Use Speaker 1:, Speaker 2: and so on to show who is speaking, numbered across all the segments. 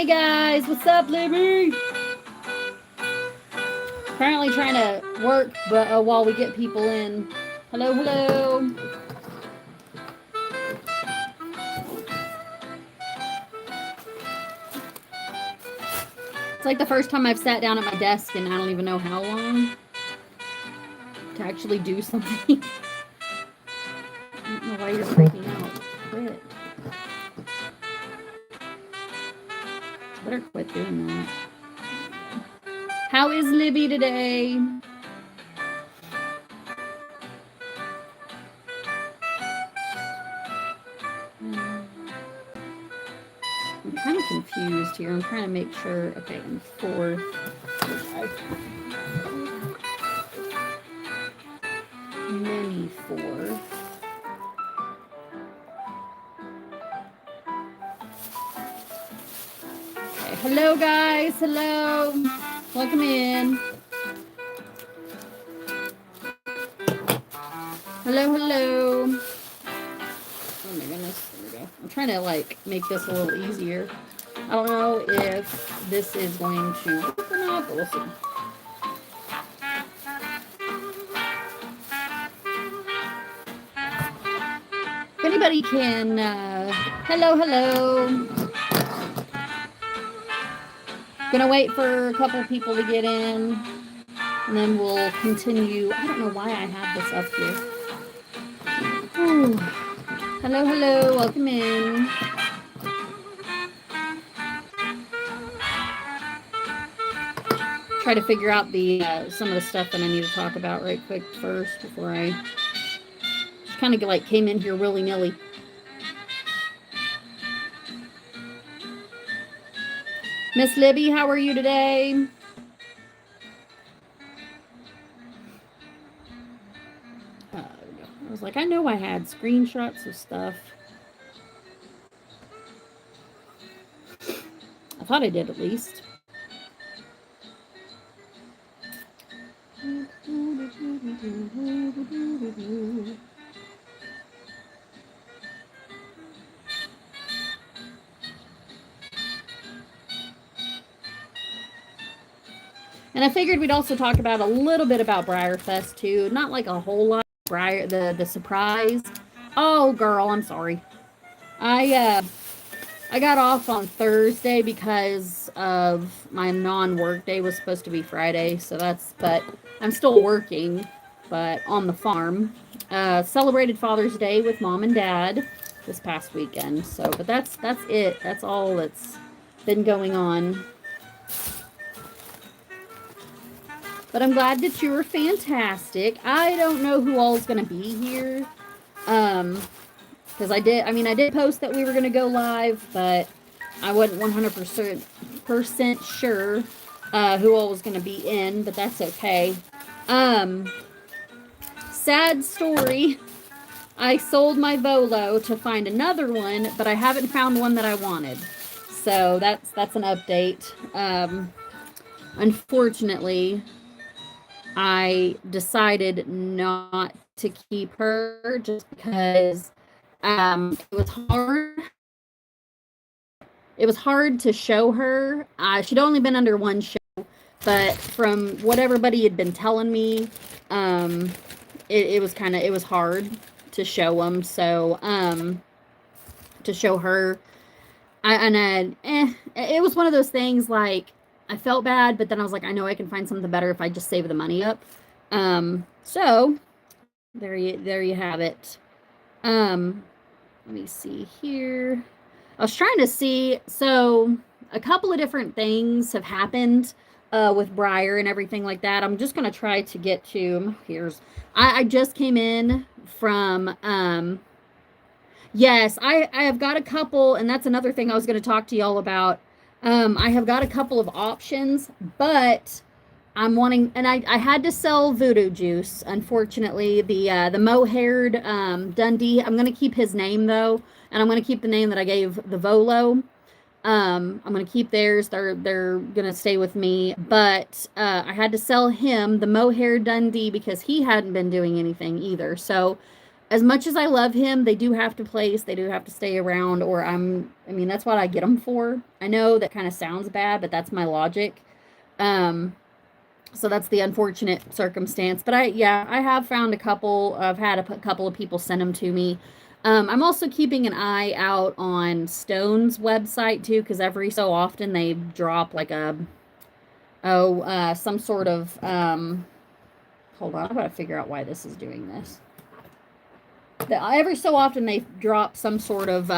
Speaker 1: Hey guys, what's up, Libby? Apparently trying to work, but while we get people in. Hello, hello. It's like the first time I've sat down at my desk and I don't even know how long to actually do something. I don't know why you're freaking out. Quit. Better quit doing that. How is Libby today? I'm kind of confused here. I'm trying to make sure. Okay, and fourth. Mini fourth. Okay, hello guys. Hello. Welcome in. Hello, hello. Oh my goodness. There we go. I'm trying to like make this a little easier. I don't know if this is going to work or not, but we'll see. If anybody can, hello, hello. Gonna wait for a couple people to get in, and then we'll continue. I don't know why I have this up here. Ooh. Hello, hello, welcome in. Try to figure out the some of the stuff that I need to talk about right quick first before I just kind of like came in here willy-nilly. Miss Libby, how are you today? I was like, I know I had screenshots of stuff. I thought I did at least. And I figured we'd also talk about a little bit about Breyer Fest too. Not like a whole lot. Breyer, the surprise. Oh, girl, I'm sorry. I got off on Thursday because of my non-work day was supposed to be Friday. So but I'm still working, but on the farm. Celebrated Father's Day with Mom and Dad this past weekend. So, but that's it. That's all that's been going on. But I'm glad that you were fantastic. I don't know who all is going to be here. Because I did post that we were going to go live, but I wasn't 100% sure who all was going to be in, but that's okay. Sad story. I sold my Volo to find another one, but I haven't found one that I wanted. So that's an update. Unfortunately, I decided not to keep her just because it was hard. It was hard to show her. She'd only been under one show, but from what everybody had been telling me, it was hard to show them. So to show her, it was one of those things like. I felt bad, but then I was like, I know I can find something better if I just save the money up. So there you have it. Let me see here. I was trying to see. So a couple of different things have happened with Breyer and everything like that. I'm just gonna try to get to here's. I just came in from. Yes, I have got a couple, and that's another thing I was going to talk to y'all about. I have got a couple of options, but I'm wanting, and I had to sell Voodoo Juice, unfortunately. The mohair Dundee. I'm going to keep his name though, and I'm going to keep the name that I gave the Volo. I'm going to keep theirs. They're going to stay with me, but I had to sell him the mohair Dundee because he hadn't been doing anything either. So as much as I love him, they do have to place, they do have to stay around, or I mean, that's what I get them for. I know that kind of sounds bad, but that's my logic. Um, so that's the unfortunate circumstance. But yeah, I have found a couple. I've had a couple of people send them to me. I'm also keeping an eye out on Stone's website too, because every so often they drop like some sort of hold on, I gotta figure out why this is doing this. Every so often they drop some sort of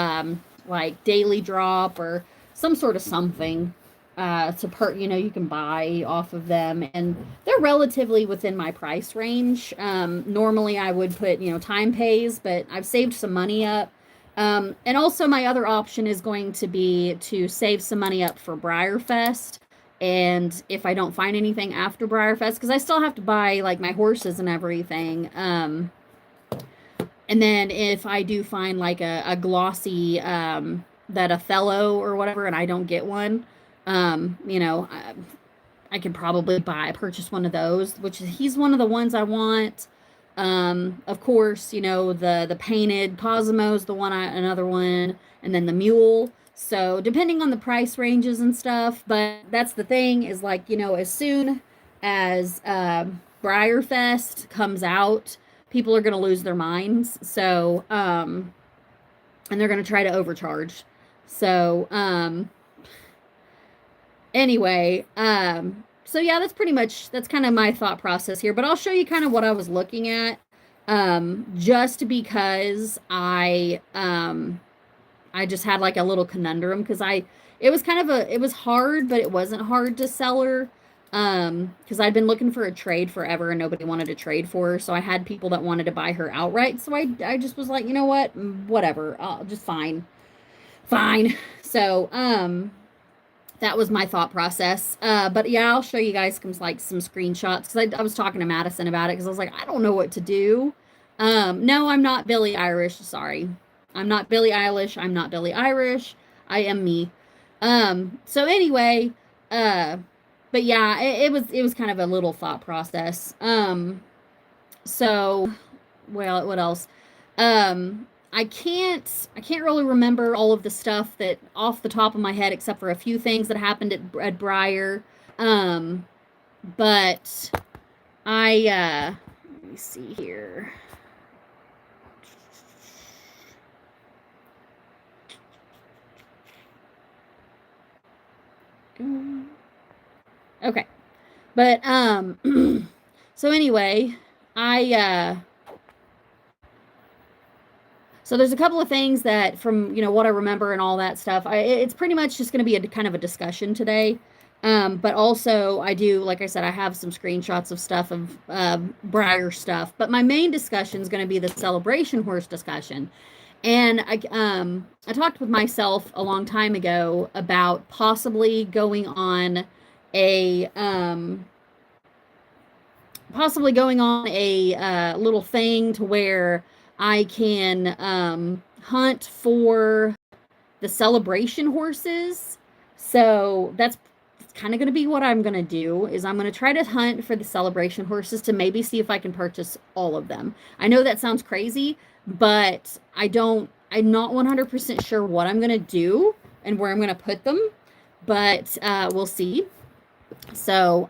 Speaker 1: like daily drop or some sort of something you can buy off of them, and they're relatively within my price range. Normally I would put time pays, but I've saved some money up. And also my other option is going to be to save some money up for Breyer Fest. And if I don't find anything after Breyer Fest, because I still have to buy like my horses and everything. And then if I do find like a glossy that Othello or whatever, and I don't get one, I could probably purchase one of those, which he's one of the ones I want. Of course, the painted Cosimo's the another one, and then the mule. So depending on the price ranges and stuff, but that's the thing is like, as soon as Briarfest comes out, people are going to lose their minds. So, and they're going to try to overcharge. So, anyway, so yeah, that's kind of my thought process here, but I'll show you kind of what I was looking at, just because I just had like a little conundrum because it was it was hard, but it wasn't hard to sell her. Because I'd been looking for a trade forever and nobody wanted to trade for her. So I had people that wanted to buy her outright. So I just was like, you know what? Whatever. I'll just fine. Fine. So, that was my thought process. But yeah, I'll show you guys some screenshots because I was talking to Madison about it because I was like, I don't know what to do. No, I'm not Billie Irish. Sorry. I'm not Billie Eilish. I'm not Billie Irish. I am me. So anyway, but yeah, it was kind of a little thought process. So well, what else? I can't really remember all of the stuff that off the top of my head except for a few things that happened at Breyer. Um, but let me see here. Okay. But so anyway, I so there's a couple of things that from what I remember and all that stuff. It's pretty much just going to be a kind of a discussion today. But also I do, like I said, I have some screenshots of stuff of Breyer stuff. But my main discussion is going to be the celebration horse discussion. And I talked with myself a long time ago about possibly going on a little thing to where I can hunt for the celebration horses. So that's kind of going to be what I'm going to do is I'm going to try to hunt for the celebration horses to maybe see if I can purchase all of them. I know that sounds crazy, but I'm not 100% sure what I'm going to do and where I'm going to put them, but we'll see. So,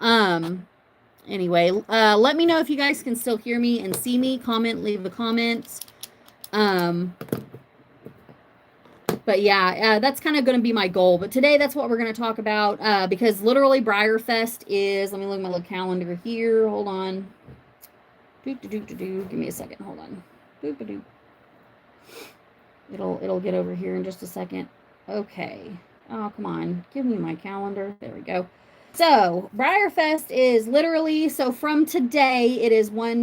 Speaker 1: anyway, let me know if you guys can still hear me and see me. Leave a comment. But yeah, that's kind of going to be my goal. But today, that's what we're going to talk about because literally Breyerfest is, let me look at my little calendar here. Hold on. Give me a second. Hold on. It'll get over here in just a second. Okay. Oh, come on. Give me my calendar. There we go. So, Breyerfest is literally, so from today, it is 4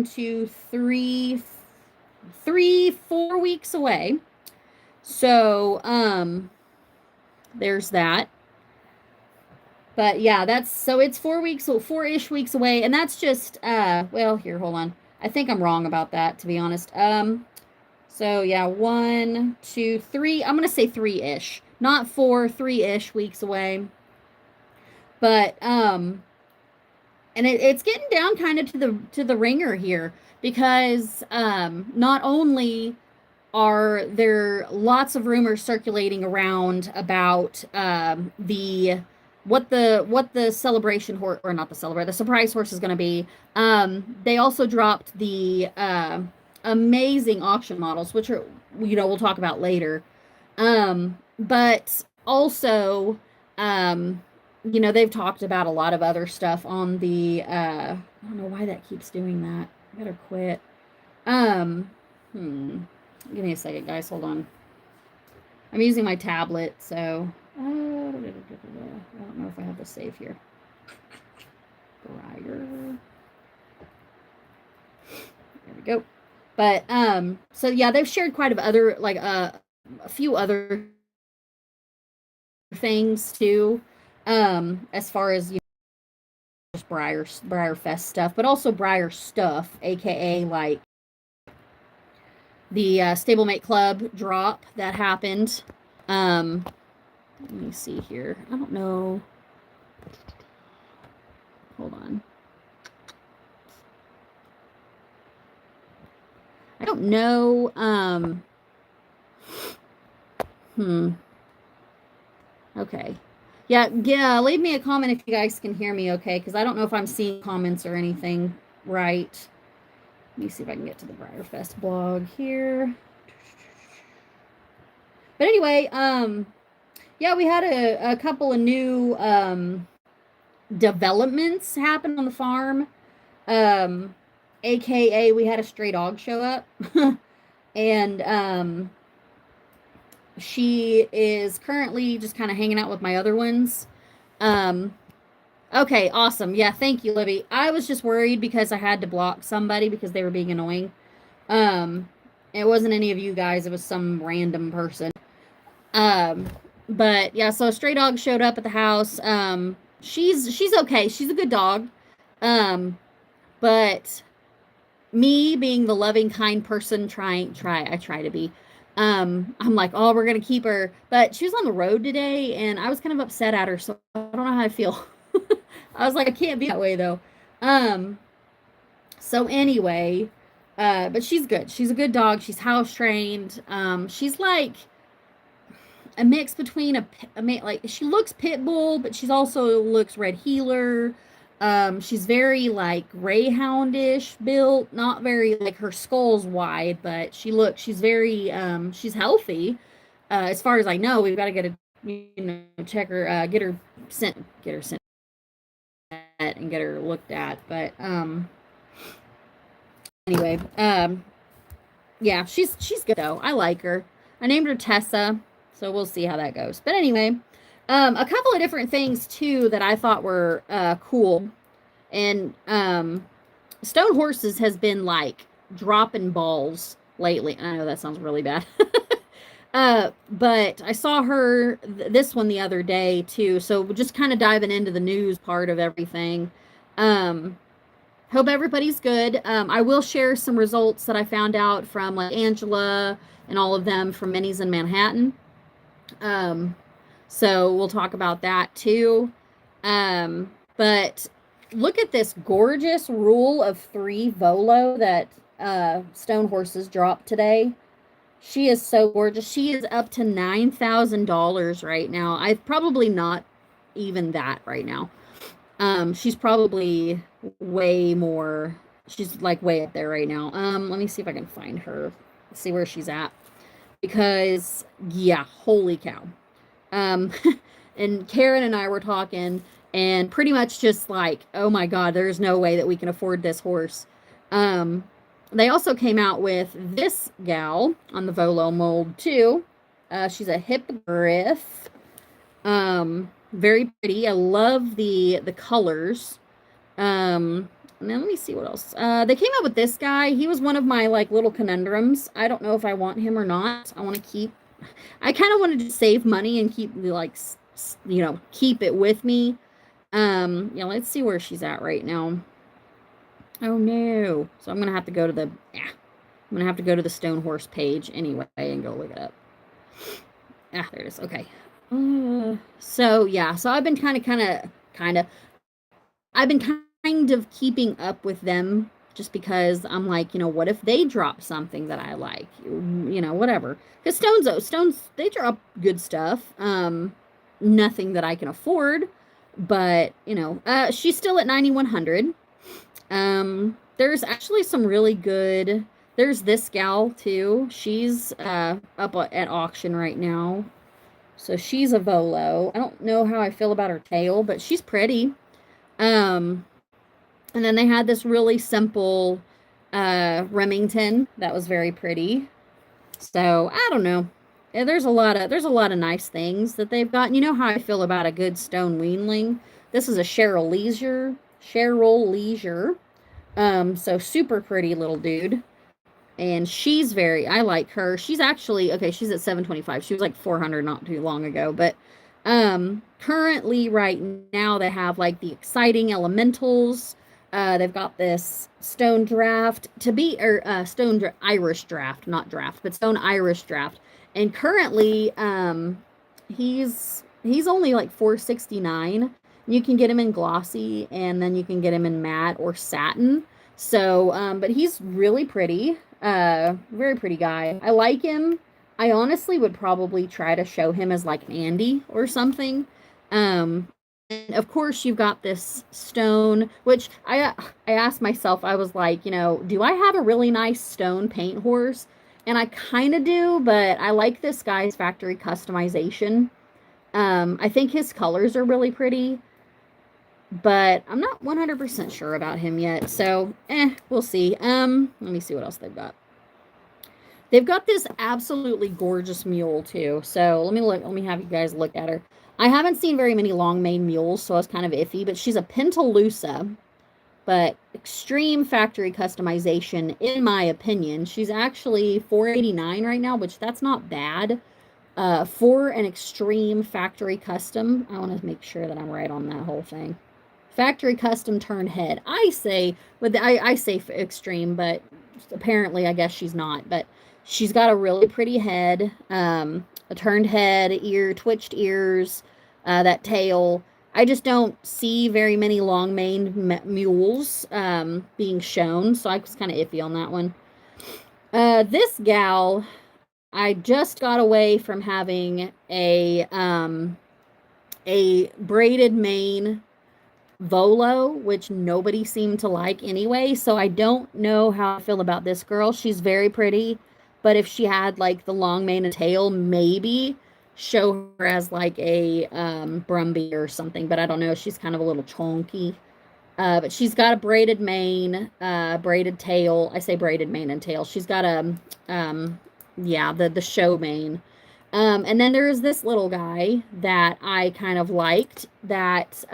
Speaker 1: weeks away. So, there's that. But yeah, so it's 4 weeks, so 4-ish weeks away. And that's just, well, here, hold on. I think I'm wrong about that, to be honest. So yeah, 1, 2, 3. I'm going to say 3-ish, not 4, 3-ish weeks away. But, and it's getting down kind of to the ringer here because not only are there lots of rumors circulating around about the what the celebration horse or not the celebrate the surprise horse is going to be. They also dropped the amazing auction models, which are we'll talk about later. But also, um, they've talked about a lot of other stuff on the. I don't know why that keeps doing that. I better quit. Um, hmm. Give me a second, guys. Hold on. I'm using my tablet, so I don't know if I have the save here. Breyer. There we go. But so yeah, they've shared quite a other like a few other things too, as far as just Breyer Fest stuff, but also Breyer stuff, aka like the stablemate club drop that happened. Um, Let me see here. I don't know. Hold on. I don't know. Hmm. Okay. Yeah, yeah. Leave me a comment if you guys can hear me okay, because I don't know if I'm seeing comments or anything right. Let me see if I can get to the Briarfest blog here. But anyway, yeah, we had a couple of new developments happen on the farm. Um, AKA we had a stray dog show up. And she is currently just kind of hanging out with my other ones. Um, okay, awesome. Yeah, thank you, Libby. I was just worried because I had to block somebody because they were being annoying. Um, it wasn't any of you guys, it was some random person. Um, but yeah, so a stray dog showed up at the house. She's okay. She's a good dog. Um, but me being the loving, kind person, I try to be. I'm like, oh, we're gonna keep her, but she was on the road today, and I was kind of upset at her, so I don't know how I feel. I was like, I can't be that way though. Um, so anyway, but she's good. She's a good dog. She's house trained. She's like a mix between like she looks pit bull, but she's also looks red heeler. She's very like greyhoundish built, not very like her skull's wide, but she's very she's healthy. As far as I know, we've got to get a check her get her sent and get her looked at. But anyway, yeah, she's good though. I like her. I named her Tessa, so we'll see how that goes. But anyway, a couple of different things too that I thought were cool, and Stone Horses has been like dropping balls lately. I know that sounds really bad. But I saw her this one the other day too. So just kind of diving into the news part of everything. Um, Hope everybody's good. I will share some results that I found out from like Angela and all of them from Minis in Manhattan. Um, so we'll talk about that too. But look at this gorgeous rule of three Volo that Stone Horses dropped today. She is so gorgeous. She is up to $9,000 right now. I've probably not even that right now. She's probably way more. She's like way up there right now. Let me see if I can find her. See where she's at. Because yeah, holy cow. Um, and Karen and I were talking, and pretty much just like, oh my God, there's no way that we can afford this horse. They also came out with this gal on the Volo mold too. She's a hippogriff. Very pretty. I love the colors. And then let me see what else. They came out with this guy. He was one of my like little conundrums. I don't know if I want him or not. I kind of wanted to save money and keep like keep it with me. Yeah, let's see where she's at right now. Oh no. So I'm gonna have to go to the Stone Horse page anyway and go look it up. Ah, there it is. Okay. So yeah, so I've been kind of I've been kind kind of keeping up with them just because I'm like, what if they drop something that I like? Whatever. Because stones, they drop good stuff. Nothing that I can afford, but she's still at 9,100. There's actually some really good. There's this gal too. She's up at auction right now. So she's a Volo. I don't know how I feel about her tail, but she's pretty. Um, and then they had this really simple Remington that was very pretty. So I don't know. Yeah, there's a lot of nice things that they've got. You know how I feel about a good stone weanling. This is a Cheryl Leisure. Cheryl Leisure. So super pretty little dude. And I like her. She's actually, okay, she's at 725. She was like 400 not too long ago, but currently right now they have like the exciting elementals. They've got this stone draft to be or Irish draft, not draft, but stone Irish draft. And currently he's only like 469. You can get him in glossy and then you can get him in matte or satin. So, but he's really pretty. Very pretty guy. I like him. I honestly would probably try to show him as like an Andy or something. And of course you've got this stone, which I asked myself, I was like, do I have a really nice stone paint horse? And I kind of do, but I like this guy's factory customization. I think his colors are really pretty, but I'm not 100% sure about him yet. So, we'll see. Let me see what else they've got. They've got this absolutely gorgeous mule too. So let me have you guys look at her. I haven't seen very many long mane mules, so I was kind of iffy, but she's a Pentaloosa, but extreme factory customization, in my opinion. She's actually 489 right now, which that's not bad. For an extreme factory custom, I want to make sure that I'm right on that whole thing. Factory custom turned head. I say extreme, but apparently I guess she's not. But she's got a really pretty head, a turned head, twitched ears, that tail. I just don't see very many long maned mules being shown, so I was kind of iffy on that one. This gal, I just got away from having a braided mane Volo, which nobody seemed to like anyway. So I don't know how I feel about this girl. She's very pretty, but if she had like the long mane and tail, maybe show her as like a Brumby or something. But I don't know. She's kind of a little chonky. But she's got a braided mane, braided tail. I say braided mane and tail. She's got the show mane. And then there's this little guy that I kind of liked that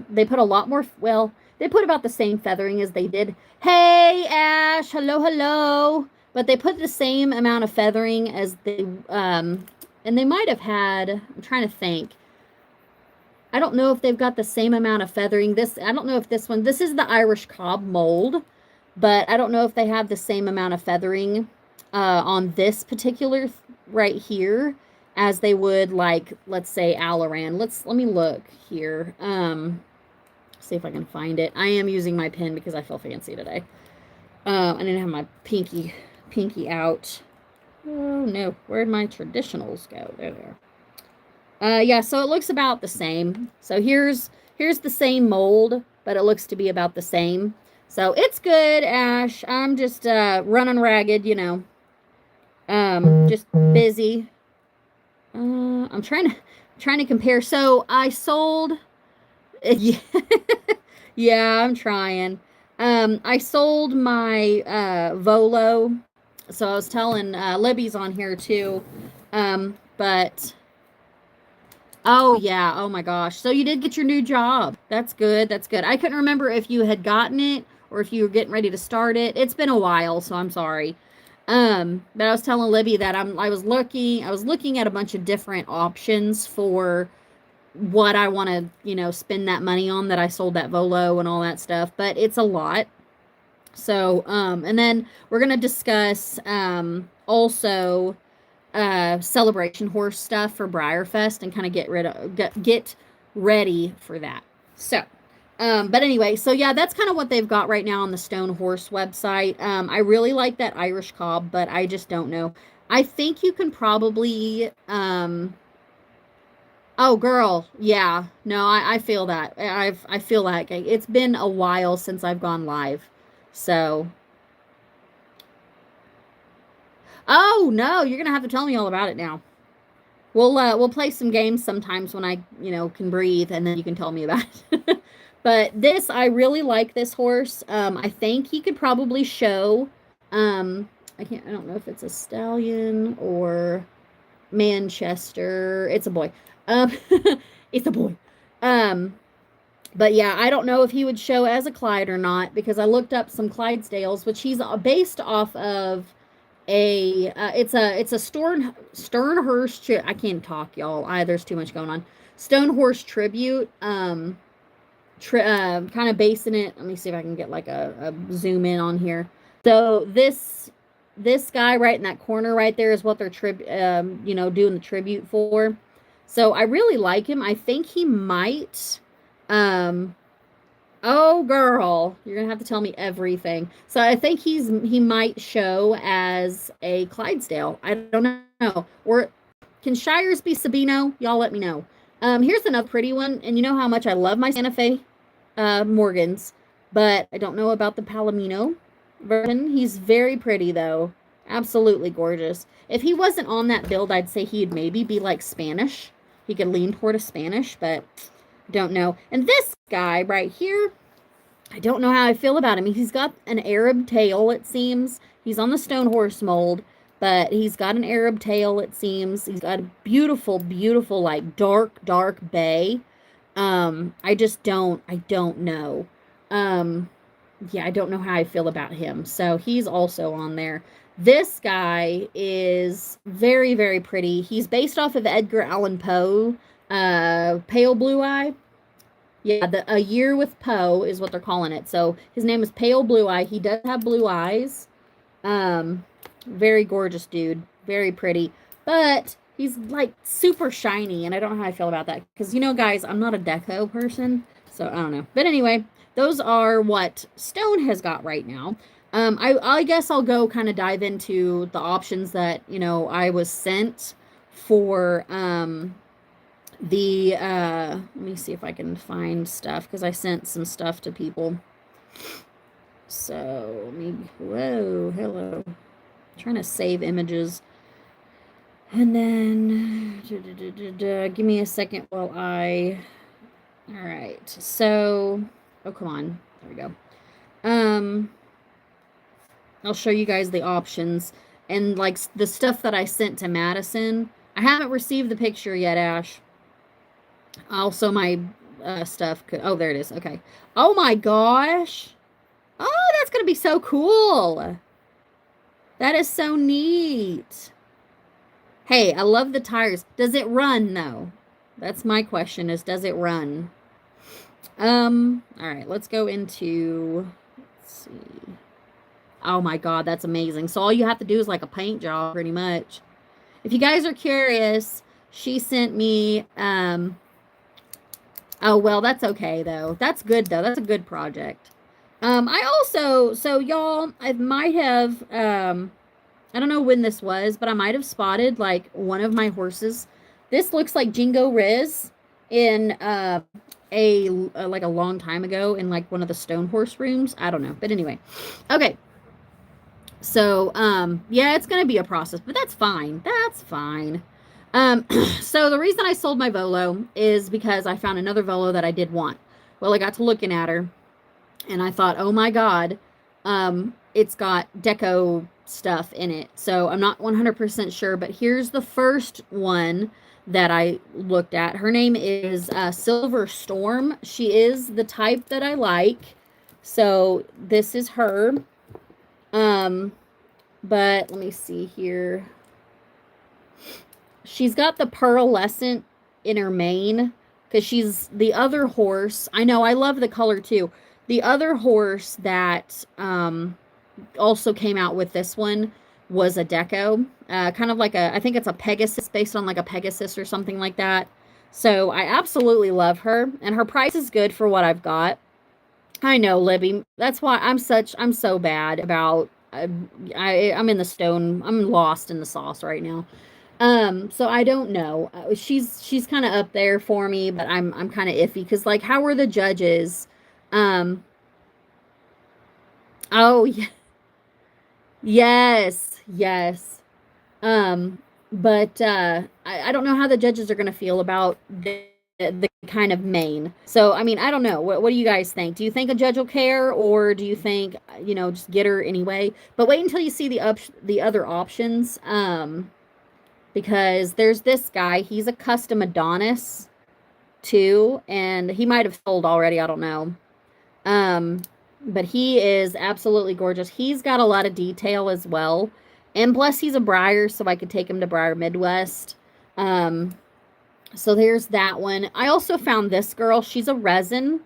Speaker 1: they put a lot more, well, they put about the same feathering as they did. Hey, Ash, hello, hello. But they put the same amount of feathering as and they might have had, I'm trying to think. I don't know if they've got the same amount of feathering. I don't know if this is the Irish cob mold, but I don't know if they have the same amount of feathering on this particular right here as they would, like, let's say Alaran. Let me look here. See if I can find it. I am using my pen because I feel fancy today. I didn't have my pinky out. Oh no, where'd my traditionals go? There they are. Yeah, so it looks about the same. So here's the same mold, but it looks to be about the same. So it's good, Ash. I'm just running ragged, just busy. I'm trying to compare. So I sold. Yeah, I'm trying. I sold my Volo. So I was telling Libby's on here too. But oh yeah, oh my gosh. So you did get your new job. That's good. That's good. I couldn't remember if you had gotten it or if you were getting ready to start it. It's been a while, so I'm sorry. But I was telling Libby that I was looking at a bunch of different options for what I want to, spend that money on that I sold that Volo and all that stuff, but it's a lot. So, and then we're going to discuss, also, celebration horse stuff for Breyer Fest and kind of get ready for that. So, But anyway, so yeah, that's kind of what they've got right now on the Stone Horse website. I really like that Irish cob, but I just don't know. I think you can probably oh girl, yeah. No, I feel that. I feel like it's been a while since I've gone live. So oh no, you're gonna have to tell me all about it now. We'll play some games sometimes when I, can breathe and then you can tell me about it. But this I really like this horse. I think he could probably show um I don't know if it's a stallion or Manchester. It's a boy. Um it's a boy. Um but yeah, I don't know if he would show as a Clyde or not because I looked up some Clydesdales, which he's based off of it's a Sternhurst I can't talk y'all. There's too much going on. Stonehorse tribute. Kind of basing it. Let me see if I can get like a zoom in on here. So this guy right in that corner right there is what they're doing the tribute for. So I really like him. I think he might um oh girl, you're gonna have to tell me everything. So I think he might show as a Clydesdale. I don't know. Or can Shires be Sabino? Y'all let me know. Here's another pretty one, and you know how much I love my Santa Fe Morgans, but I don't know about the Palomino version. He's very pretty though. Absolutely gorgeous. If he wasn't on that build, I'd say he'd maybe be like Spanish. He could lean toward a Spanish, but don't know. And this guy right here, I don't know how I feel about him. He's got an Arab tail, it seems. He's on the Stone Horse mold, but he's got an Arab tail, it seems. He's got a beautiful, beautiful, like dark bay. I don't know. Um, yeah, I don't know how I feel about him. So he's also on there. This guy is very, very pretty. He's based off of Edgar Allan Poe, Pale Blue Eye. Yeah, A Year with Poe is what they're calling it. So his name is Pale Blue Eye. He does have blue eyes. Um, Very gorgeous dude, very pretty, but he's like super shiny, and I don't know how I feel about that because guys, I'm not a deco person, so I don't know. But anyway, those are what Stone has got right now. I guess I'll go kind of dive into the options that I was sent for the let me see if I can find stuff because I sent some stuff to people. So maybe whoa, hello. Trying to save images. And then give me a second while I all right. So oh come on. There we go. I'll show you guys the options and like the stuff that I sent to Madison. I haven't received the picture yet, Ash. Also my stuff could oh there it is. Okay. Oh my gosh. Oh, that's gonna be so cool. That is so neat. Hey, I love the tires. Does it run though? That's my question is does it run? All right, let's go into let's see. Oh my god, that's amazing. So all you have to do is like a paint job pretty much. If you guys are curious, she sent me oh well, that's okay though. That's good though. That's a good project. I also so y'all I might have I don't know when this was, but I might have spotted like one of my horses. This looks like Jingo Riz in like a long time ago in like one of the Stone Horse rooms. I don't know, but anyway, okay. So yeah, it's gonna be a process, but that's fine. That's fine. So the reason I sold my Volo is because I found another Volo that I did want. Well, I got to looking at her, and I thought, oh my god, it's got deco stuff in it. So I'm not 100% sure, but here's the first one that I looked at. Her name is Silver Storm. She is the type that I like. So this is her. But let me see here. She's got the pearlescent in her mane because she's the other horse. I know, I love the color too. The other horse that also came out with this one was a deco, kind of like I think it's a Pegasus, based on like a Pegasus or something like that. So I absolutely love her, and her price is good for what I've got. I know, Libby. That's why I'm so bad about I'm in the stone. I'm lost in the sauce right now. So I don't know. She's kind of up there for me, but I'm kind of iffy because like how were the judges? Um, oh yeah, yes, yes. Um, but I don't know how the judges are going to feel about the kind of main. So, I mean, I don't know. What do you guys think? Do you think a judge will care, or do you think just get her anyway? But wait until you see the other options. Because there's this guy. He's a custom Adonis too, and he might have sold already. I don't know. Um, but he is absolutely gorgeous. He's got a lot of detail as well. And plus, he's a Breyer, so I could take him to Breyer Midwest. Um, so there's that one. I also found this girl. She's a resin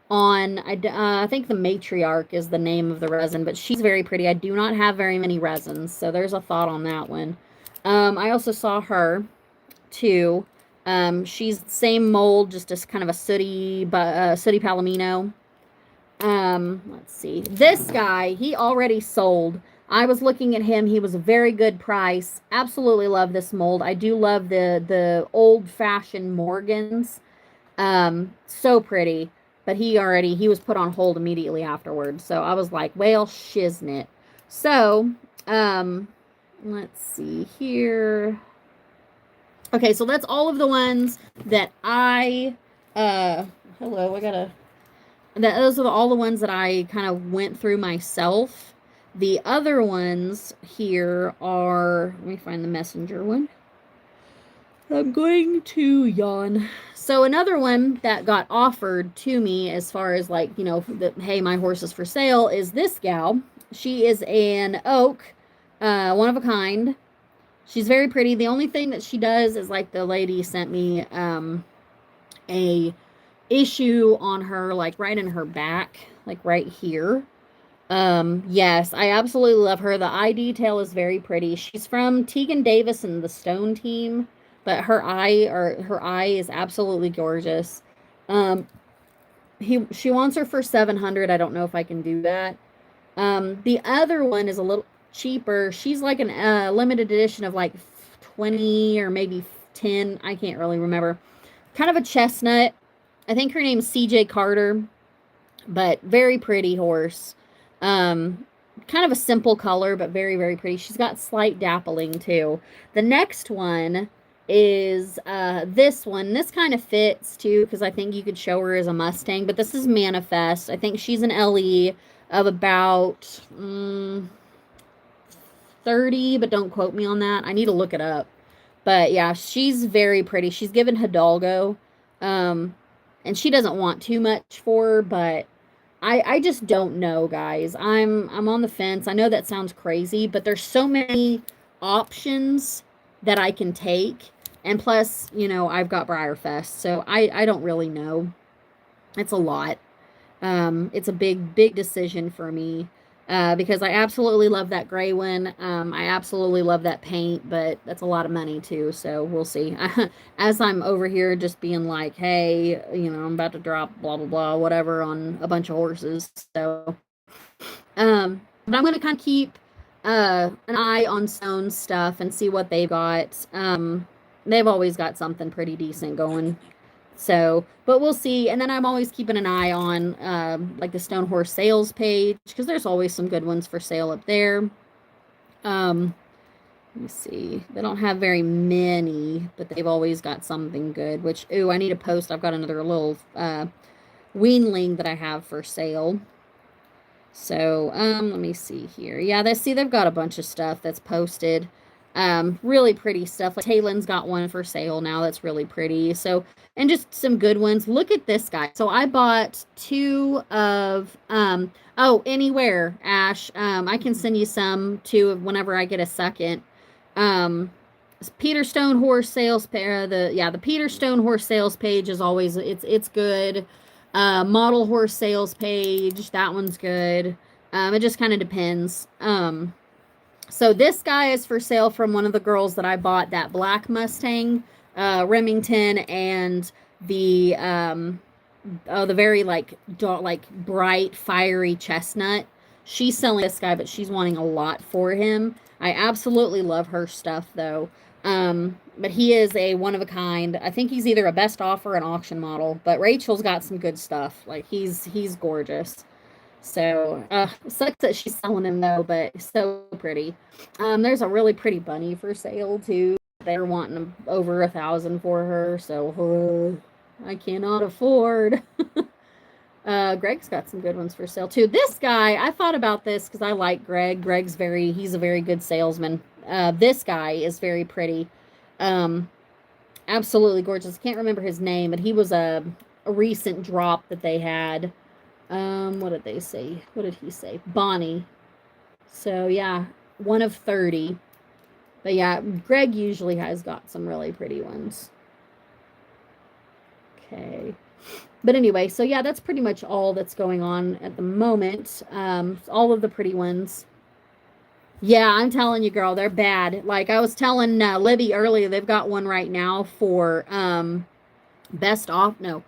Speaker 1: on, I think the Matriarch is the name of the resin, but she's very pretty. I do not have very many resins, so there's a thought on that one. I also saw her too. She's the same mold, just as kind of a sooty palomino. Let's see. This guy, he already sold. I was looking at him. He was a very good price. Absolutely love this mold. I do love the old-fashioned Morgans. So pretty. But he was put on hold immediately afterwards. So I was like, well, shiznit. So, um, let's see here. Okay, so that's all of the ones that uh hello, I gotta those are all the ones that I kind of went through myself. The other ones here are, let me find the messenger one. I'm going to yawn. So another one that got offered to me as far as like, hey, my horse is for sale is this gal. She is an oak, one of a kind. She's very pretty. The only thing that she does is like the lady sent me a issue on her, like right in her back, like right here. Yes, I absolutely love her. The eye detail is very pretty. She's from Tegan Davis and the Stone team, but her eye is absolutely gorgeous. Um, she wants her for 700. I don't know if I can do that. The other one is a little cheaper. She's like an limited edition of like 20 or maybe 10. I can't really remember. Kind of a chestnut. I think her name's CJ Carter, but very pretty horse. Um, Kind of a simple color, but very, very pretty. She's got slight dappling too. The next one is this one. This kind of fits too because I think you could show her as a Mustang, but this is Manifest. I think she's an LE of about 30, but don't quote me on that. I need to look it up. But yeah, she's very pretty. She's given Hidalgo. Um, and she doesn't want too much for her, but I just don't know, guys. I'm on the fence. I know that sounds crazy, but there's so many options that I can take. And plus, I've got Breyerfest, so I don't really know. It's a lot. It's a big, big decision for me. Because I absolutely love that gray one. I absolutely love that paint, but that's a lot of money too. So we'll see. As I'm over here just being like, hey, I'm about to drop blah, blah, blah, whatever on a bunch of horses. So, but I'm going to kind of keep, an eye on Stone's stuff and see what they've got. They've always got something pretty decent going. So, but we'll see. And then I'm always keeping an eye on like the Stone Horse sales page because there's always some good ones for sale up there. Let me see. They don't have very many, but they've always got something good. Which, ooh, I need to post. I've got another little weanling that I have for sale. So, let me see here. Yeah, they've got a bunch of stuff that's posted. Really pretty stuff. Like Taylon's got one for sale now that's really pretty. So, and just some good ones. Look at this guy. So I bought two of Anywhere, Ash. I can send you some too whenever I get a second. Um Peter Stone horse sales the Peter Stone horse sales page is always it's good. Model horse sales page, that one's good. It just kind of depends. So this guy is for sale from one of the girls that I bought that black Mustang, Remington, and the very like bright, fiery chestnut. She's selling this guy, but she's wanting a lot for him. I absolutely love her stuff though. But he is a one of a kind. I think he's either a best offer or an auction model. But Rachel's got some good stuff. Like he's gorgeous. So sucks that she's selling him though, but so pretty. There's a really pretty bunny for sale too. They're wanting over 1,000 for her, so I cannot afford. Greg's got some good ones for sale too. This guy, I thought about this because I like Greg. He's a very good salesman. This guy is very pretty. Um, Absolutely gorgeous. Can't remember his name, but he was a recent drop that they had. What did they say? What did he say? Bonnie. So yeah, one of 30. But yeah, Greg usually has got some really pretty ones. Okay. But anyway, so yeah, that's pretty much all that's going on at the moment. All of the pretty ones. Yeah, I'm telling you, girl, they're bad. Like I was telling Libby earlier, they've got one right now for best off. No,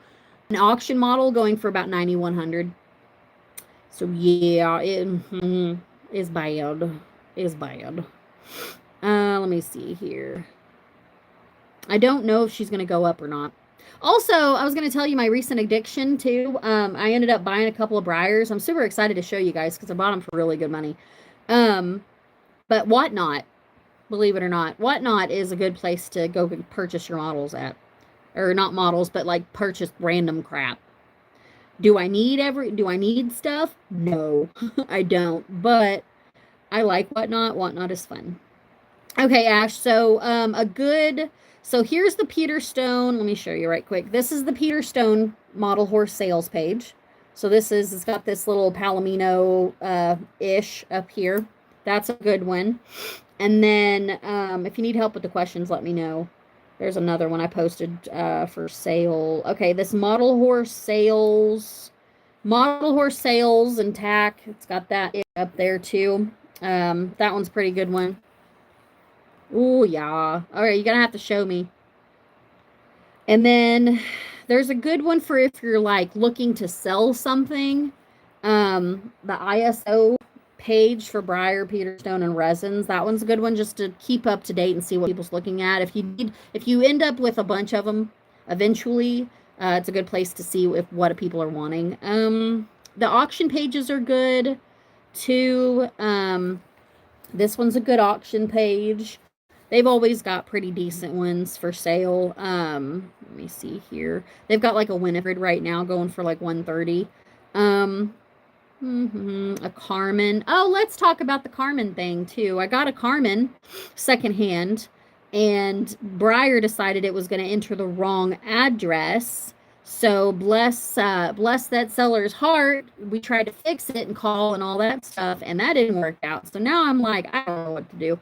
Speaker 1: an auction model going for about 9,100. So yeah, it is bad. Is bad. Let me see here. I don't know if she's gonna go up or not. Also, I was gonna tell you my recent addiction too. I ended up buying a couple of Breyers. I'm super excited to show you guys because I bought them for really good money. But Whatnot, believe it or not, Whatnot is a good place to go purchase your models at, or not models, but like purchase random crap. Do I need stuff? No, I don't. But I like Whatnot. Whatnot is fun. Okay, Ash. So here's the Peter Stone. Let me show you right quick. This is the Peter Stone model horse sales page. So it's got this little Palomino ish up here. That's a good one. And then if you need help with the questions, let me know. There's another one I posted for sale. Okay, this model horse sales and tack. It's got that up there too. That one's a pretty good one. Oh yeah. All right, you're gonna have to show me. And then there's a good one for if you're like looking to sell something. The ISO page for Breyer, Peterstone, and resins. That one's a good one just to keep up to date and see what people's looking at. If you end up with a bunch of them eventually, it's a good place to see what people are wanting. The auction pages are good too. This one's a good auction page. They've always got pretty decent ones for sale. Let me see here. They've got like a Winifred right now going for like 130. A Carmen. Oh, let's talk about the Carmen thing too. I got a Carmen secondhand, and Breyer decided it was going to enter the wrong address. So bless that seller's heart. We tried to fix it and call and all that stuff, and that didn't work out. So now I'm like, I don't know what to do.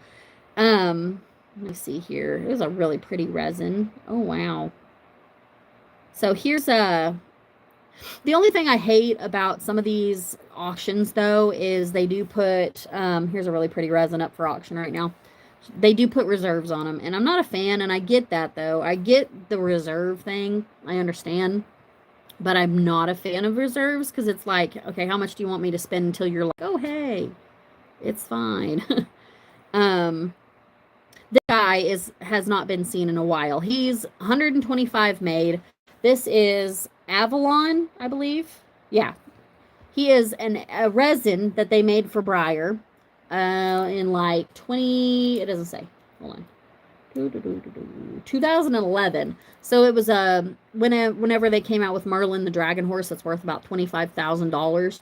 Speaker 1: Let me see here. It was a really pretty resin. Oh wow. So here's the only thing I hate about some of these auctions though is they do put here's a really pretty resin up for auction right now. They do put reserves on them, and I'm not a fan, and I get that though. I get the reserve thing. I understand. But I'm not a fan of reserves because it's like, okay, how much do you want me to spend until you're like, oh hey, it's fine. This guy has not been seen in a while. He's 125 made. This is Avalon, I believe. Yeah. He is a resin that they made for Breyer in like 20, it doesn't say. Hold on. 2011. So it was whenever they came out with Merlin the Dragon Horse that's worth about $25,000.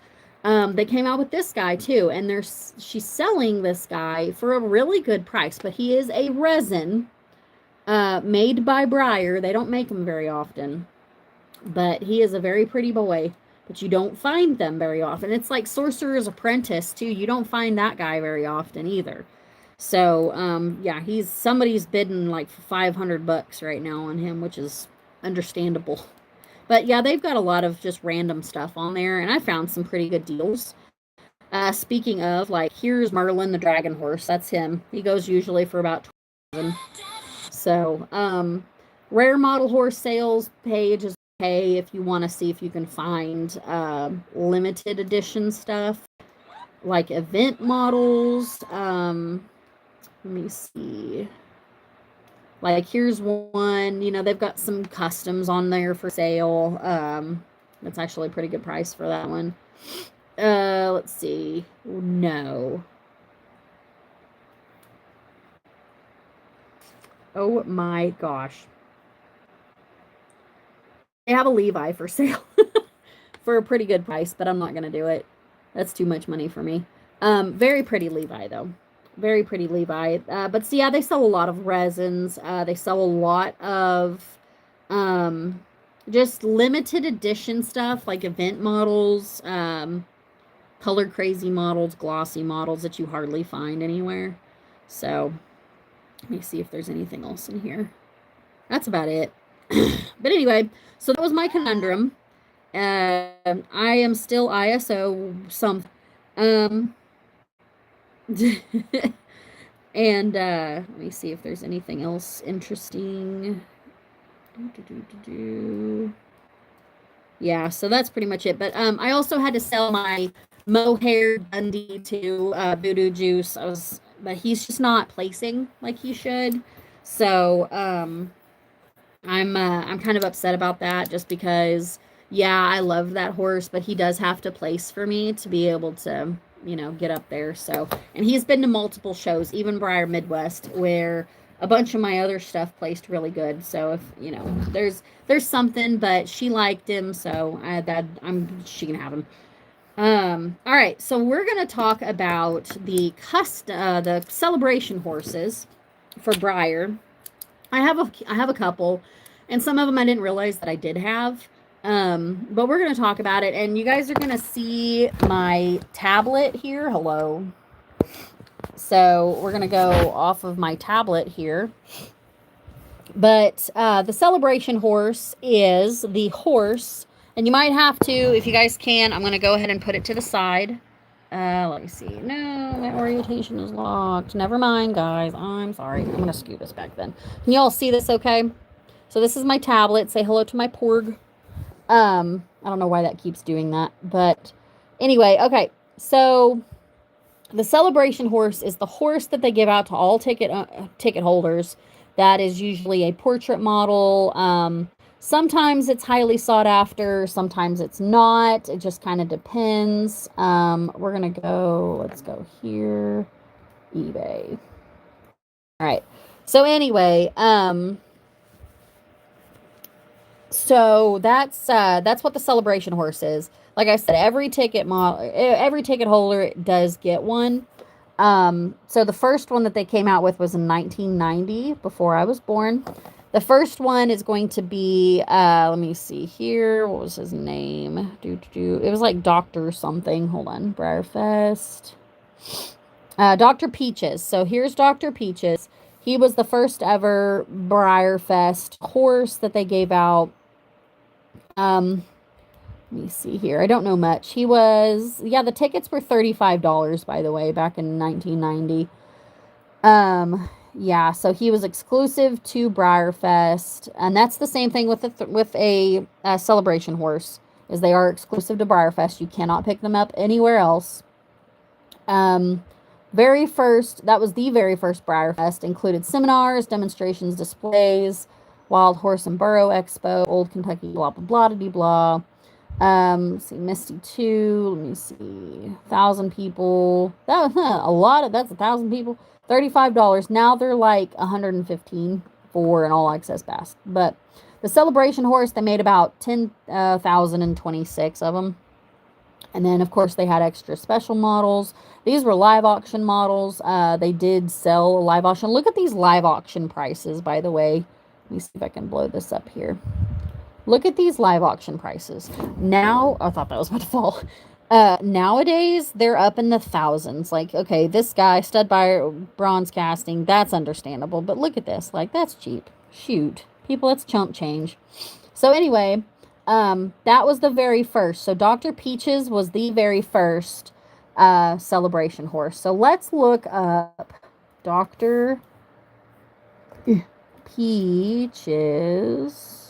Speaker 1: They came out with this guy too, and she's selling this guy for a really good price, but he is a resin made by Breyer. They don't make them very often, but he is a very pretty boy, but you don't find them very often. It's like Sorcerer's Apprentice too. You don't find that guy very often either. So, yeah, somebody's bidding like $500 right now on him, which is understandable. But yeah, they've got a lot of just random stuff on there, and I found some pretty good deals. Speaking of, like, here's Merlin the Dragon Horse. That's him. He goes usually for about $20,000. So, rare model horse sales page is pay if you want to see if you can find limited edition stuff like event models. Let me see. Like here's one, you know, they've got some customs on there for sale. That's actually a pretty good price for that one. Let's see. No. Oh my gosh. They have a Levi for sale for a pretty good price, but I'm not going to do it. That's too much money for me. Very pretty Levi, though. Very pretty Levi. But see, yeah, they sell a lot of resins. They sell a lot of um, just limited edition stuff like event models, color crazy models, glossy models that you hardly find anywhere. So let me see if there's anything else in here. That's about it. But anyway, so that was my conundrum. I am still ISO some. Um, and let me see if there's anything else interesting. Yeah, so that's pretty much it. But I also had to sell my mohair Dundee to Voodoo Juice. But he's just not placing like he should. So I'm kind of upset about that just because yeah, I love that horse, but he does have to place for me to be able to, you know, get up there. So, and he's been to multiple shows, even Breyer Midwest, where a bunch of my other stuff placed really good. So if, you know, there's something, but she liked him, so she can have him. All right, so we're gonna talk about the celebration horses for Breyer. I have a couple, and some of them I didn't realize that I did have. But we're gonna talk about it, and you guys are gonna see my tablet here. Hello. So we're gonna go off of my tablet here. But the celebration horse is the horse, and you might have to, if you guys can, I'm gonna go ahead and put it to the side. Let me see. No, my orientation is locked. Never mind, guys. I'm sorry. I'm going to scoot this back then. Can you all see this okay? So this is my tablet. Say hello to my porg. I don't know why that keeps doing that. But anyway, okay. So the celebration horse is the horse that they give out to all ticket holders. That is usually a portrait model. Sometimes it's highly sought after, sometimes it's not. It just kind of depends. We're going to go, let's go here, eBay. All right. So anyway, so that's what the celebration horse is. Like I said, every ticket holder does get one. So the first one that they came out with was in 1990, before I was born. The first one is going to be, let me see here. What was his name? It was like Dr. something. Hold on. Breyerfest. Dr. Peaches. So here's Dr. Peaches. He was the first ever Breyerfest horse that they gave out. Let me see here. I don't know much. The tickets were $35, by the way, back in 1990. Yeah, so he was exclusive to Breyerfest, and that's the same thing with a celebration horse, is they are exclusive to Breyerfest. You cannot pick them up anywhere else. That was the very first Breyerfest, included seminars, demonstrations, displays, Wild Horse and Burro Expo, Old Kentucky, blah blah blah blah. Let's see, Misty 2, let me see, 1,000 people. That's 1,000 people. $35. Now they're like $115 for an all access pass. But the celebration horse, they made about 10,026 of them. And then, of course, they had extra special models. These were live auction models. They did sell a live auction. Look at these live auction prices, by the way. Let me see if I can blow this up here. Look at these live auction prices. Now, I thought that was about to fall. Nowadays, they're up in the thousands. Like, okay, this guy, stud buyer, bronze casting, that's understandable. But look at this. Like, that's cheap. Shoot. People, that's chump change. So anyway, that was the very first. So Dr. Peaches was the very first celebration horse. So let's look up Dr. Peaches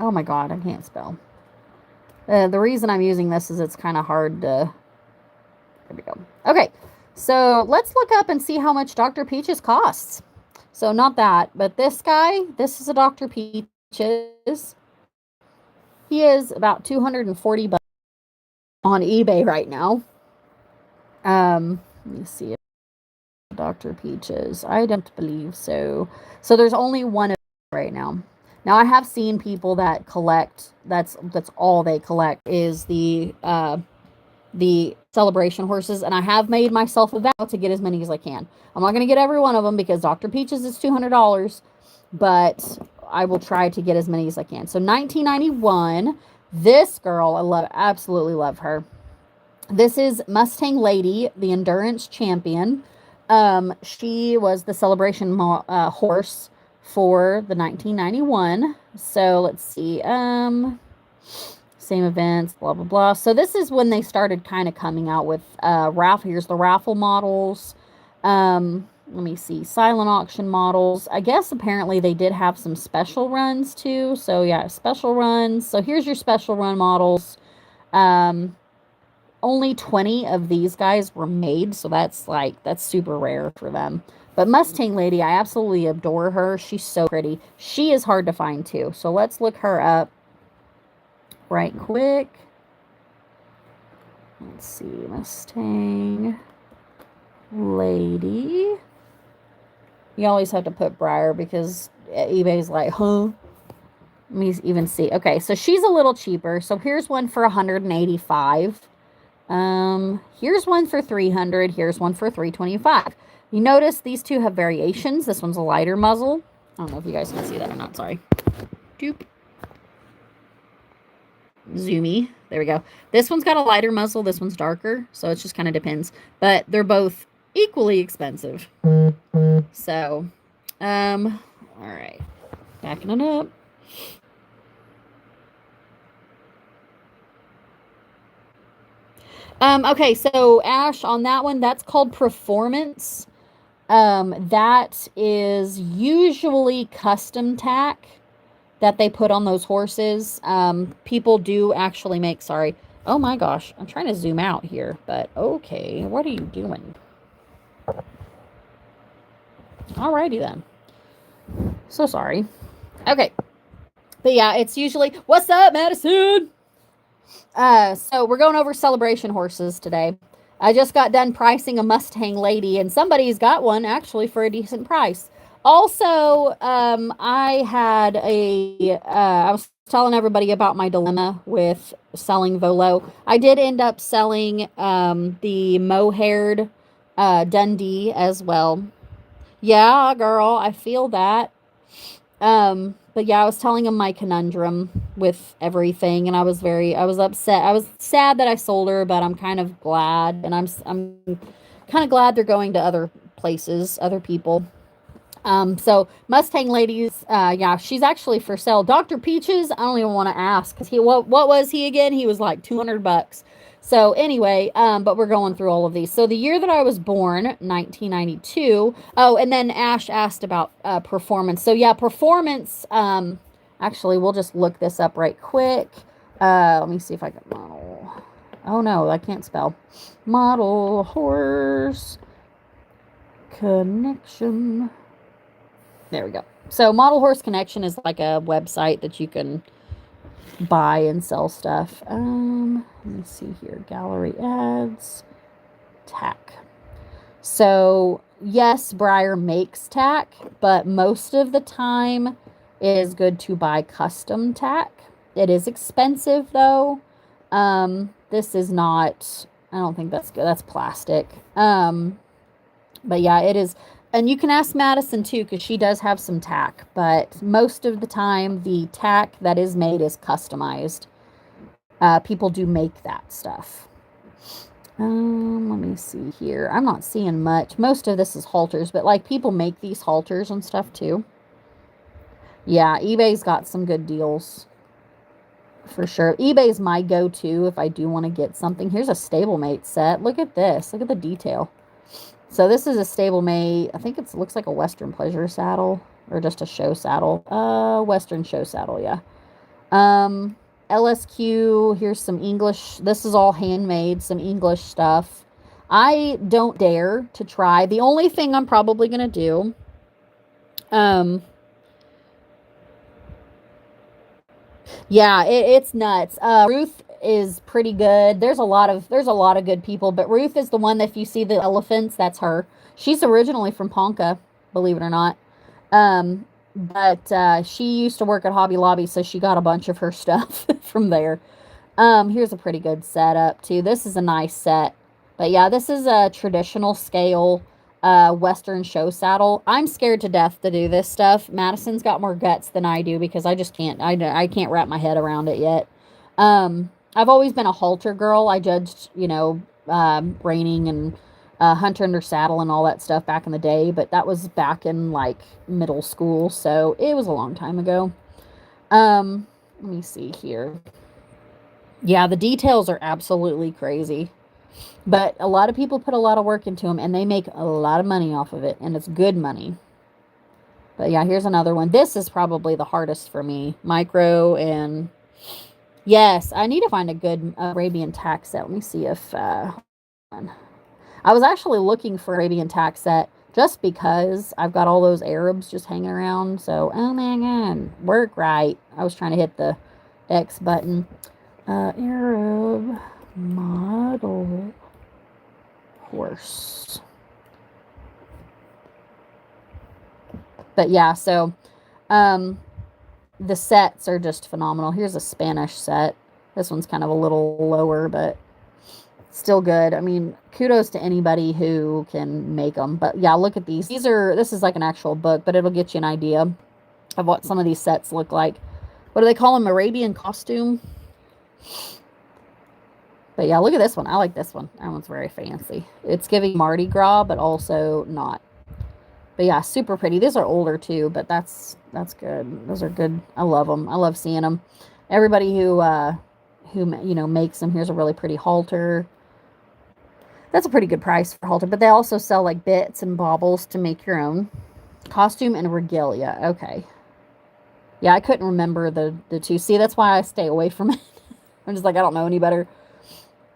Speaker 1: Oh my god, I can't spell. The reason I'm using this is it's kind of hard to. There we go. Okay, so let's look up and see how much Dr. Peaches costs. So not that, but this guy. This is a Dr. Peaches. He is about 240 bucks on eBay right now. Let me see. Dr. Peaches. I don't believe so. So there's only one right now. Now I have seen people that collect. That's all they collect is the celebration horses, and I have made myself a vow to get as many as I can. I'm not going to get every one of them because Dr. Peaches is $200, but I will try to get as many as I can. So 1991, this girl, I love, absolutely love her. This is Mustang Lady, the endurance champion. She was the celebration horse for the 1991. So let's see. Same events, blah blah blah. So this is when they started kind of coming out with raffle. Here's the raffle models. Let me see, silent auction models. I guess apparently they did have some special runs too. So yeah, special runs. So here's your special run models. Only 20 of these guys were made, so that's super rare for them. But Mustang Lady, I absolutely adore her. She's so pretty. She is hard to find too. So let's look her up right quick. Let's see, Mustang Lady. You always have to put Breyer because eBay's like, huh? Let me even see. Okay, so she's a little cheaper. So here's one for 185. Here's one for 300. Here's one for 325. You notice these two have variations. This one's a lighter muzzle. I don't know if you guys can see that or not. Sorry. Doop. Zoomy. There we go. This one's got a lighter muzzle. This one's darker. So it just kind of depends. But they're both equally expensive. So, all right. Backing it up. Okay, so Ash, on that one, that's called Performance. That is usually custom tack that they put on those horses. People do actually make, sorry. Oh my gosh, I'm trying to zoom out here, but okay, what are you doing? Alrighty then. So sorry. Okay. But yeah, it's usually, what's up, Madison? So we're going over celebration horses today. I just got done pricing a Mustang Lady, and somebody's got one actually for a decent price. Also, I had I was telling everybody about my dilemma with selling Volo. I did end up selling the mohair Dundee as well. Yeah, girl, I feel that. But yeah, I was telling him my conundrum with everything, and I was upset. I was sad that I sold her, but I'm kind of glad, and I'm kind of glad they're going to other places, other people. So Mustang Ladies, yeah, she's actually for sale. Dr. Peaches, I don't even want to ask because what was he again? He was like $200. So anyway, but we're going through all of these. So the year that I was born, 1992. Oh, and then Ash asked about performance. So yeah, performance. Actually, we'll just look this up right quick. Let me see if I can model. Oh no, I can't spell. Model horse connection. There we go. So Model Horse Connection is like a website that you can buy and sell stuff. Let me see here. Gallery ads. Tack. So yes, Breyer makes tack, but most of the time it is good to buy custom tack. It is expensive though. This is not, I don't think that's good. That's plastic. But yeah, it is. And you can ask Madison too, because she does have some tack, but most of the time the tack that is made is customized. People do make that stuff. Let me see here. I'm not seeing much. Most of this is halters, but like people make these halters and stuff too. Yeah, eBay's got some good deals for sure. eBay's my go-to if I do want to get something. Here's a stablemate set. Look at this. Look at the detail. So this is a stablemate. I think it looks like a Western pleasure saddle or just a show saddle. Western show saddle, yeah. Um, LSQ, here's some English. This is all handmade, some English stuff. I don't dare to try. The only thing I'm probably going to do, um, yeah, it's nuts. Ruth is pretty good. There's a lot of good people, but Ruth is the one that if you see the elephants, that's her. She's originally from Ponca, believe it or not. But she used to work at Hobby Lobby, so she got a bunch of her stuff from there. Here's a pretty good setup too. This is a nice set. But yeah, this is a traditional scale Western show saddle. I'm scared to death to do this stuff. Madison's got more guts than I do because I just can't. I can't wrap my head around it yet. I've always been a halter girl. I judged, reining and hunter under saddle and all that stuff back in the day, but that was back in like middle school, so it was a long time ago. Let me see here. Yeah, the details are absolutely crazy. But a lot of people put a lot of work into them and they make a lot of money off of it, and it's good money. But yeah, here's another one. This is probably the hardest for me. Micro and yes, I need to find a good Arabian tack set. Let me see if I was actually looking for Arabian tack set just because I've got all those Arabs just hanging around. So, oh my god, work right. I was trying to hit the X button. Arab model horse. But yeah, so um the sets are just phenomenal. Here's a Spanish set. This one's kind of a little lower, but still good. I mean, kudos to anybody who can make them. But yeah, look at these. This is like an actual book, but it'll get you an idea of what some of these sets look like. What do they call them? Arabian costume? But yeah, look at this one. I like this one. That one's very fancy. It's giving Mardi Gras, but also not. But yeah, super pretty. These are older too, but that's good. Those are good. I love them. I love seeing them. Everybody who makes them. Here's a really pretty halter. That's a pretty good price for halter, but they also sell like bits and baubles to make your own. Costume and regalia. Okay. Yeah, I couldn't remember the two. See, that's why I stay away from it. I'm just like, I don't know any better.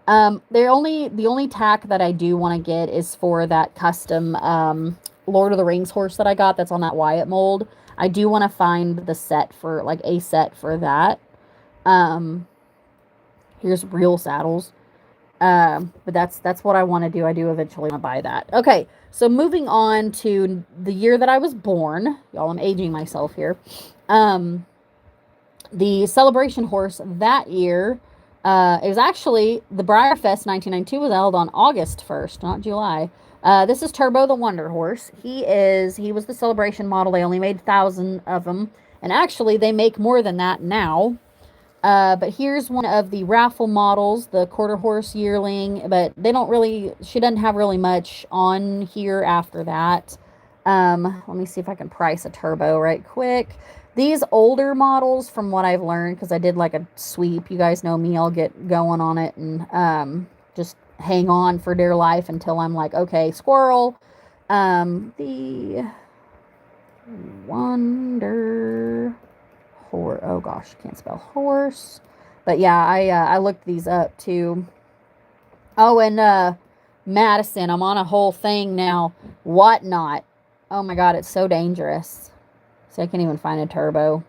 Speaker 1: The only tack that I do want to get is for that custom Lord of the Rings horse that I got that's on that Wyatt mold. I do want to find the set for like a set for that. Um, Here's real saddles. But that's what I want to do. I do eventually want to buy that. Okay, so moving on to the year that I was born. Y'all, I'm aging myself here. Um, the celebration horse that year, it was actually the Breyer Fest 1992 was held on August 1st, not July. This is Turbo the Wonder Horse. He was the celebration model. They only made 1,000 of them, and actually they make more than that now. But here's one of the raffle models, the quarter horse yearling, but she doesn't have really much on here after that. Let me see if I can price a turbo right quick. These older models, from what I've learned, because I did like a sweep, you guys know me, I'll get going on it and just hang on for dear life until I'm like, okay, squirrel. The Wonder Horse. Oh gosh, can't spell horse. But yeah, I looked these up too. Oh, and Madison, I'm on a whole thing now. Whatnot. Oh my god, it's so dangerous. So I can't even find a turbo.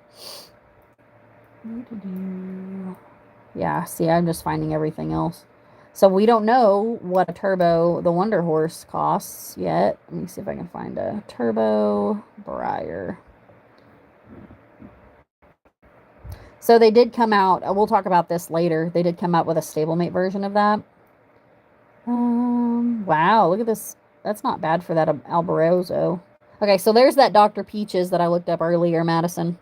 Speaker 1: Yeah, see, I'm just finding everything else. So we don't know what a turbo the Wonder Horse costs yet. Let me see if I can find a turbo Breyer. So they did come out. We'll talk about this later. They did come out with a stablemate version of that. Wow, look at this. That's not bad for that Alborozo. Okay, so there's that Dr. Peaches that I looked up earlier, Madison.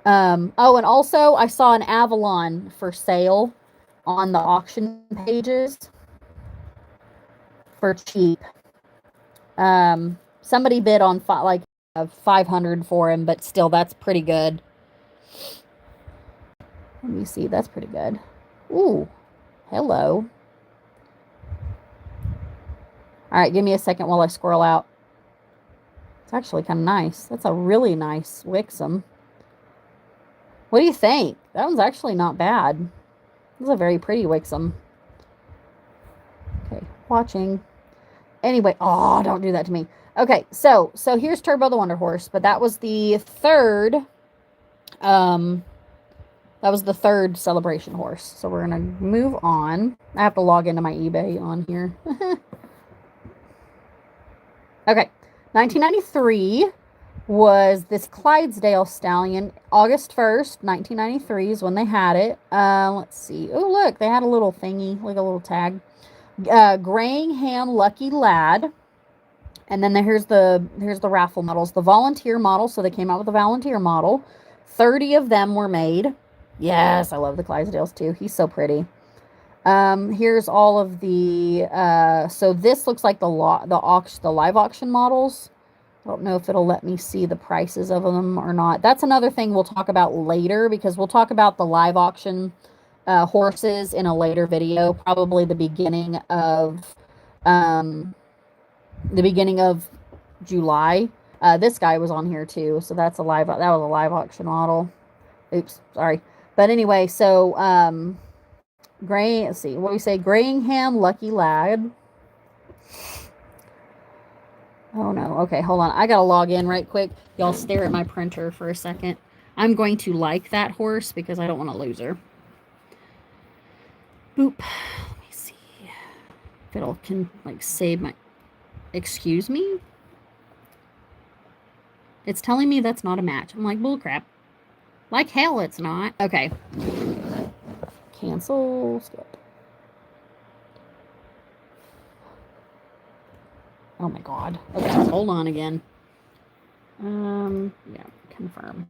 Speaker 1: Oh, and also I saw an Avalon for sale on the auction pages for cheap. Somebody bid on 500 for him, but still, that's pretty good. Let me see. That's pretty good. Ooh, hello. All right, give me a second while I scroll out. It's actually kind of nice. That's a really nice Wixom. What do you think? That one's actually not bad. This is a very pretty Wixom. Okay, watching. Anyway, oh, don't do that to me. Okay, so here's Turbo the Wonder Horse, but that was the third, that was the third celebration horse. So we're gonna move on. I have to log into my eBay on here. Okay, 1993 was this Clydesdale stallion. August 1st, 1993 is when they had it. Let's see. Oh, look, they had a little thingy, like a little tag. Grayingham Lucky Lad. And then here's the raffle models. The volunteer model, so they came out with the volunteer model. 30 of them were made. Yes, I love the Clydesdales too. He's so pretty. Here's all of the, so this looks like the live auction models. I don't know if it'll let me see the prices of them or not. That's another thing we'll talk about later, because we'll talk about the live auction horses in a later video, probably the beginning of July. This guy was on here too, so that was a live auction model. Oops, sorry. But anyway, so let's see, what do we say? Grayingham Lucky Lad. Oh no. Okay, hold on. I gotta log in right quick. Y'all stare at my printer for a second. I'm going to like that horse because I don't want to lose her. Boop. Let me see if it'll can like save my. Excuse me? It's telling me that's not a match. I'm like, bullcrap. Like hell it's not. Okay. Cancel. Skip. Oh my god. Okay, hold on again. Yeah, confirm.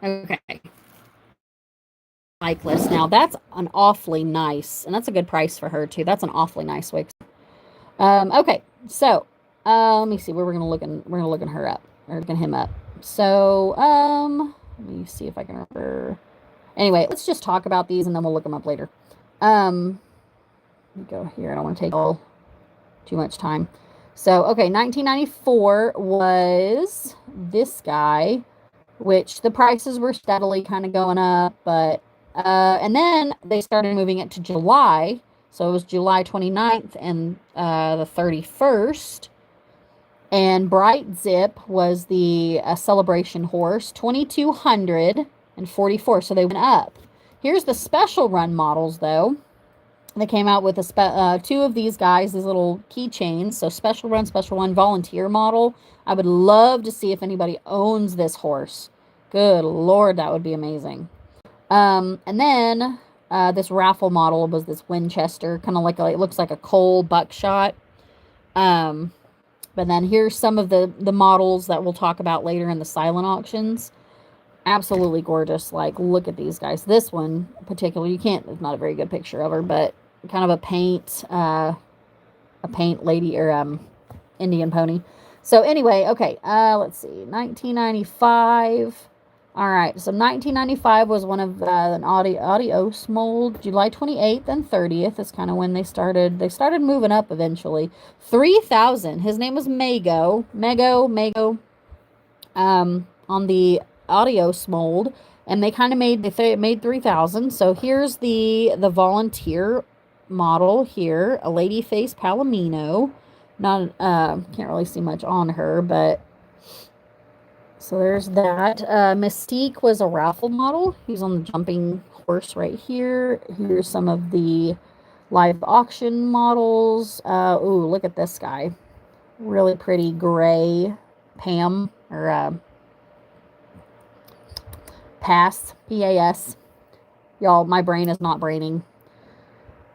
Speaker 1: Okay. Like list. Now that's an awfully nice, and that's a good price for her too. That's an awfully nice wig. Okay, so let me see where we're gonna look her up, or looking him up. So let me see if I can remember. Anyway, let's just talk about these and then we'll look them up later. Let me go here. I don't want to take too much time. So, okay, 1994 was this guy, which the prices were steadily kind of going up, but, and then they started moving it to July. So it was July 29th and the 31st. And Bright Zip was the celebration horse, 2,244. So they went up. Here's the special run models, though. They came out with two of these guys, these little keychains. So special run, volunteer model. I would love to see if anybody owns this horse. Good Lord, that would be amazing. And then this raffle model was this Winchester, kind of like it looks like a Cole buckshot. But then here's some of the models that we'll talk about later in the silent auctions. Absolutely gorgeous. Like, look at these guys. This one in particular, it's not a very good picture of her, but kind of a paint lady or Indian pony. So anyway, okay, let's see, 1995. All right, so 1995 was one of an adios mold. July 28th and 30th is kind of when they started moving up eventually. 3,000. His name was Mego, on the adios mold, and they kind of made 3,000. So here's the volunteer model here, a lady face Palomino. Not can't really see much on her, but so there's that. Mystique was a raffle model. He's on the jumping horse right here. Here's some of the live auction models. Ooh, look at this guy. Really pretty gray Pam, or Pass, P-A-S. Y'all, my brain is not braining.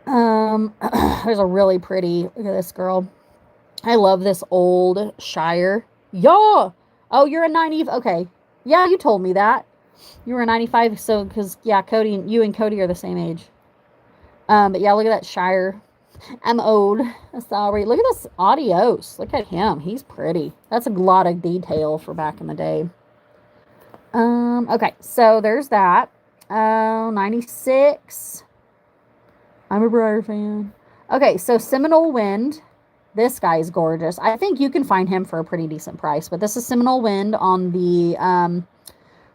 Speaker 1: There's a really pretty, look at this girl. I love this old Shire. Yeah! Oh, you're a 90. Okay. Yeah, you told me that. You were a 95, so, because, yeah, you and Cody are the same age. But yeah, look at that Shire. I'm old. Sorry. Look at this Adios. Look at him. He's pretty. That's a lot of detail for back in the day. Okay, so there's that. 96. I'm a Breyer fan. Okay, so Seminole Wind. This guy is gorgeous. I think you can find him for a pretty decent price. But this is Seminole Wind on the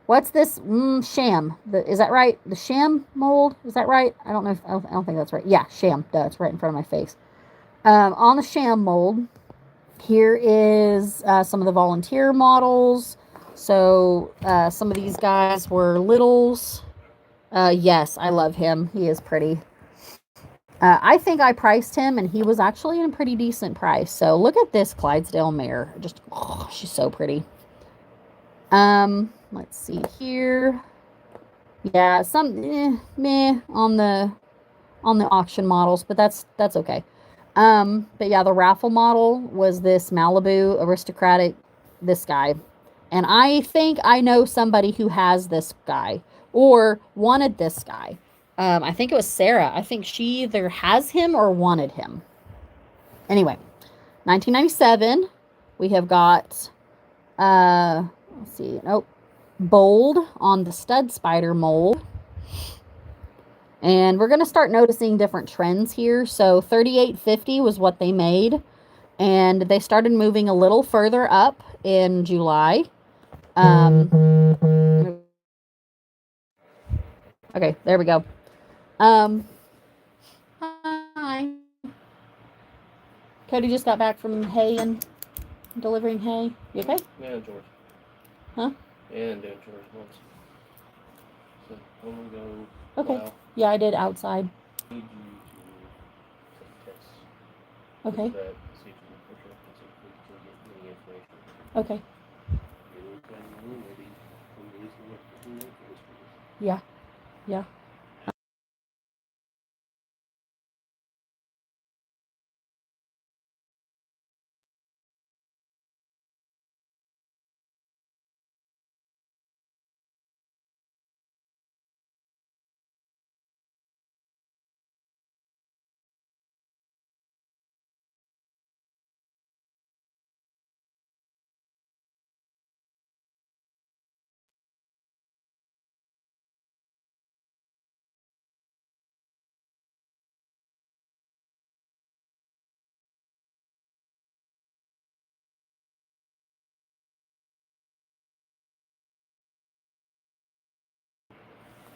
Speaker 1: what's this? Sham. Is that right? The Sham mold? Is that right? I don't know. I don't think that's right. Yeah, Sham. Duh, it's right in front of my face. On the Sham mold, here is some of the volunteer models. So some of these guys were littles. Yes, I love him. He is pretty. I think I priced him, and he was actually in a pretty decent price. So look at this Clydesdale mare. Just, oh, she's so pretty. Let's see here. Yeah, some meh on the auction models, but that's okay. But yeah, the raffle model was this Malibu aristocratic, this guy. And I think I know somebody who has this guy or wanted this guy. I think it was Sarah. I think she either has him or wanted him. Anyway, 1997, we have got, let's see, nope, Bold on the Stud Spider mold. And we're going to start noticing different trends here. So 38.50 was what they made. And they started moving a little further up in July. Okay, there we go. Hi. Cody just got back from hay and delivering hay. You okay?
Speaker 2: Yeah, George.
Speaker 1: Huh?
Speaker 2: And George once. So I'm gonna go.
Speaker 1: Okay.
Speaker 2: Wow.
Speaker 1: Yeah, I did outside.
Speaker 2: I need you to take tests.
Speaker 1: Okay.
Speaker 2: That see if you can get any information.
Speaker 1: Okay. Yeah. Yeah.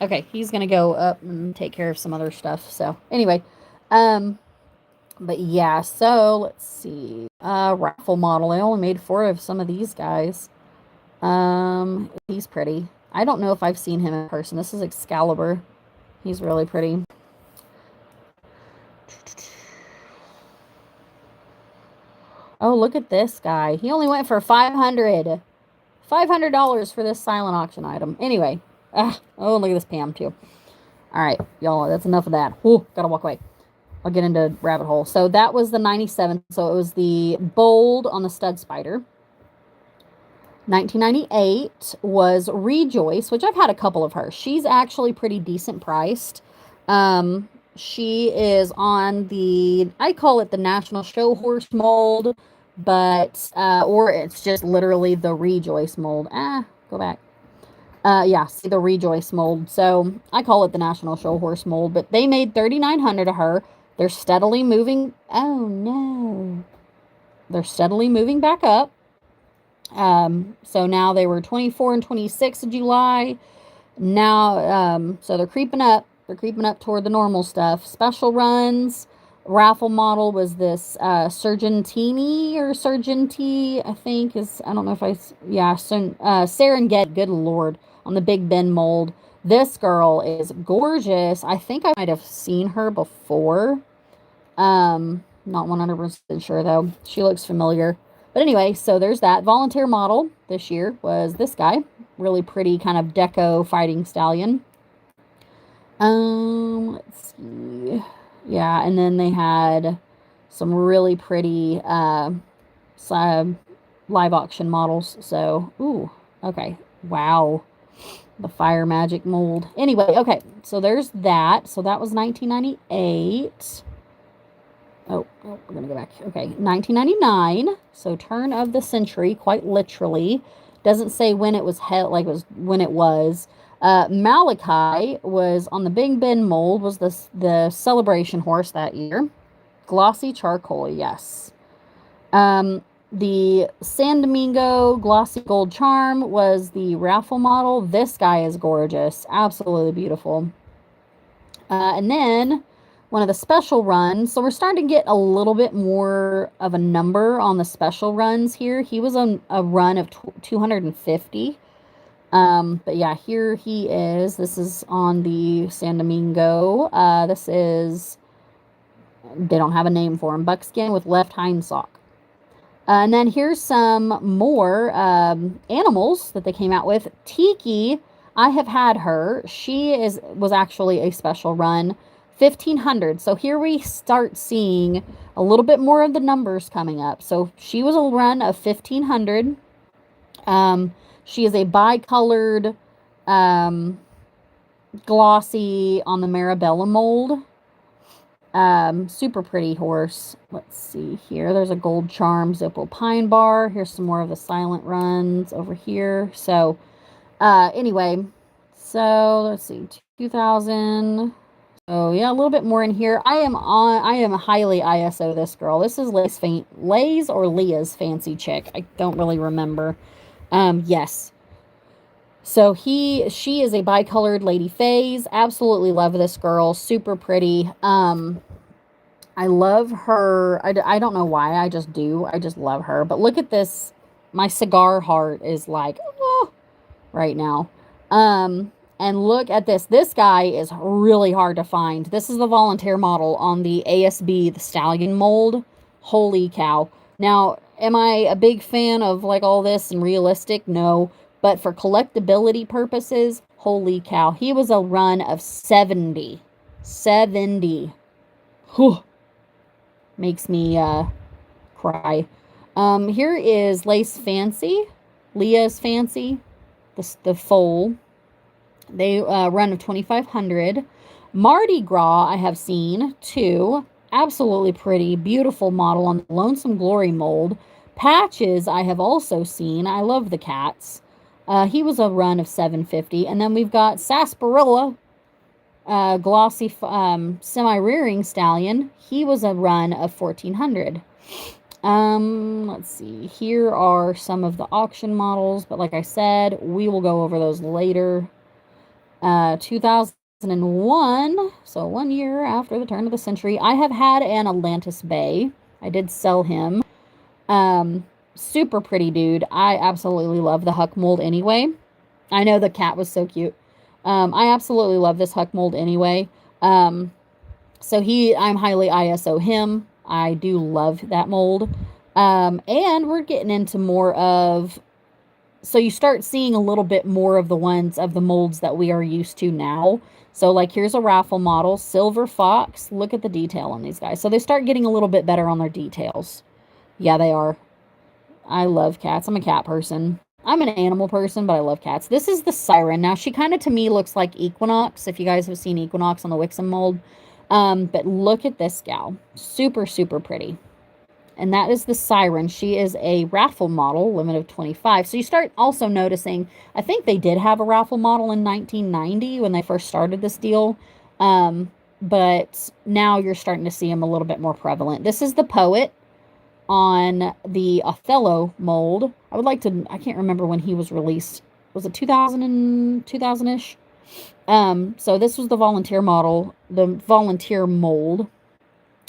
Speaker 1: Okay, he's gonna go up and take care of some other stuff. So anyway, but yeah. So let's see. Raffle model. I only made 4 of some of these guys. He's pretty. I don't know if I've seen him in person. This is Excalibur. He's really pretty. Oh, look at this guy. He only went for $500 for this silent auction item. Anyway. Oh, look at this Pam, too. All right, y'all, that's enough of that. Whew, gotta walk away. I'll get into rabbit hole. So that was the 97. So it was the Bold on the Stud Spider. 1998 was Rejoice, which I've had a couple of her. She's actually pretty decent priced. She is on the, I call it the National Show Horse mold, but, or it's just literally the Rejoice mold. Go back. Yeah, see the Rejoice mold. So I call it the National Show Horse mold, but they made 3,900 of her. They're steadily moving. Oh no. They're steadily moving back up. So now they were 24 and 26 of July. Now, so they're creeping up. They're creeping up toward the normal stuff. Special runs. Raffle model was this Surgentini or Surgenti, I think is, I don't know if Serengeti, good lord, on the Big Ben mold. This girl is gorgeous. I think I might have seen her before. Not 100% sure though. She looks familiar. But anyway, so there's that. Volunteer model this year was this guy. Really pretty kind of deco fighting stallion. Let's see. Yeah, and then they had some really pretty live auction models. So, ooh, okay. Wow. The Fire Magic mold. Anyway, okay. So there's that. So that was 1998. Oh, we're going to go back. Okay, 1999. So turn of the century, quite literally. Doesn't say when it was held, like it was when it was. Malachi was on the Big Ben mold, was the celebration horse that year. Glossy charcoal, yes. The San Domingo Glossy Gold Charm was the raffle model. This guy is gorgeous. Absolutely beautiful. And then one of the special runs. So we're starting to get a little bit more of a number on the special runs here. He was on a run of 250. But yeah, here he is. This is on the San Domingo. This is, they don't have a name for him. Buckskin with left hind sock. And then here's some more animals that they came out with. Tiki, I have had her. She was actually a special run, 1,500. So here we start seeing a little bit more of the numbers coming up. So she was a run of 1,500. She is a bicolored, glossy on the Marabella mold. Super pretty horse. Let's see here. There's a gold charm Zippo pine bar. Here's some more of the silent runs over here. So, anyway, so let's see, 2000. Oh yeah, a little bit more in here. I am highly ISO this girl. This is Lay's or Leah's fancy chick. I don't really remember. Yes. So she is a bicolored Lady Phase. Absolutely love this girl. Super pretty. I love her. I don't know why. I just do. I just love her. But look at this. My cigar heart is like, oh, right now. And look at this. This guy is really hard to find. This is the volunteer model on the ASB, the Stallion mold. Holy cow. Now, am I a big fan of like all this and realistic? No. But for collectability purposes, holy cow. He was a run of 70. 70. Whew. Makes me cry. Here is Lace Fancy. Leah's Fancy. The foal. They run of 2,500. Mardi Gras I have seen too. Absolutely pretty, beautiful model on the Lonesome Glory mold. Patches I have also seen. I love the cats. He was a run of 750. And then we've got Sarsaparilla, glossy semi-rearing stallion. He was a run of 1,400. Let's see. Here are some of the auction models, but like I said, we will go over those later. 2001, so 1 year after the turn of the century, I have had an Atlantis Bay. I did sell him. Super pretty dude. I absolutely love the Huck mold anyway. I know the cat was so cute. I absolutely love this Huck mold anyway. So I'm highly ISO him. I do love that mold. And we're getting into more of, so you start seeing a little bit more of the ones of the molds that we are used to now. So like here's a raffle model, Silver Fox. Look at the detail on these guys. So they start getting a little bit better on their details. Yeah, they are. I love cats. I'm a cat person. I'm an animal person, but I love cats. This is the Siren. Now, she kind of, to me, looks like Equinox, if you guys have seen Equinox on the Wixom mold. But look at this gal. Super, super pretty. And that is the Siren. She is a raffle model, limit of 25. So you start also noticing, I think they did have a raffle model in 1990 when they first started this deal. But now you're starting to see them a little bit more prevalent. This is the Poet on the Othello mold. I would like to, I can't remember when he was released. Was it 2000-ish? So this was the volunteer model, the volunteer mold.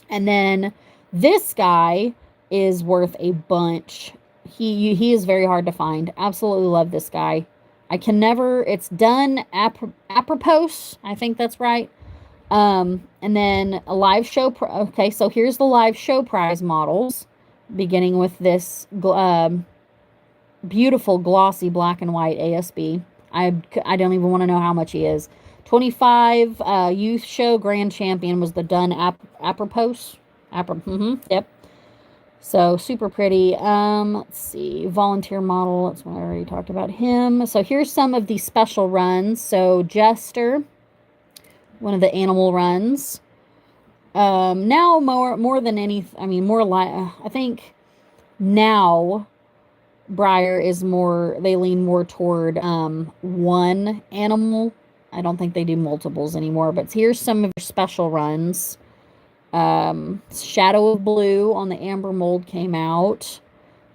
Speaker 1: And then this guy is worth a bunch. He is very hard to find. Absolutely love this guy. I can never, it's done apropos. I think that's right. And then a live show. Okay, so here's the live show prize models. Beginning with this beautiful glossy black and white ASB. I don't even want to know how much he is. 25 youth show grand champion was the done apropos. Yep. So super pretty. Let's see, volunteer model. That's what I already talked about him. So here's some of the special runs. So Jester, one of the animal runs. Now more than any, I mean, more like, I think now Breyer is more, they lean more toward, one animal. I don't think they do multiples anymore, but here's some of your special runs. Shadow of Blue on the Amber mold came out.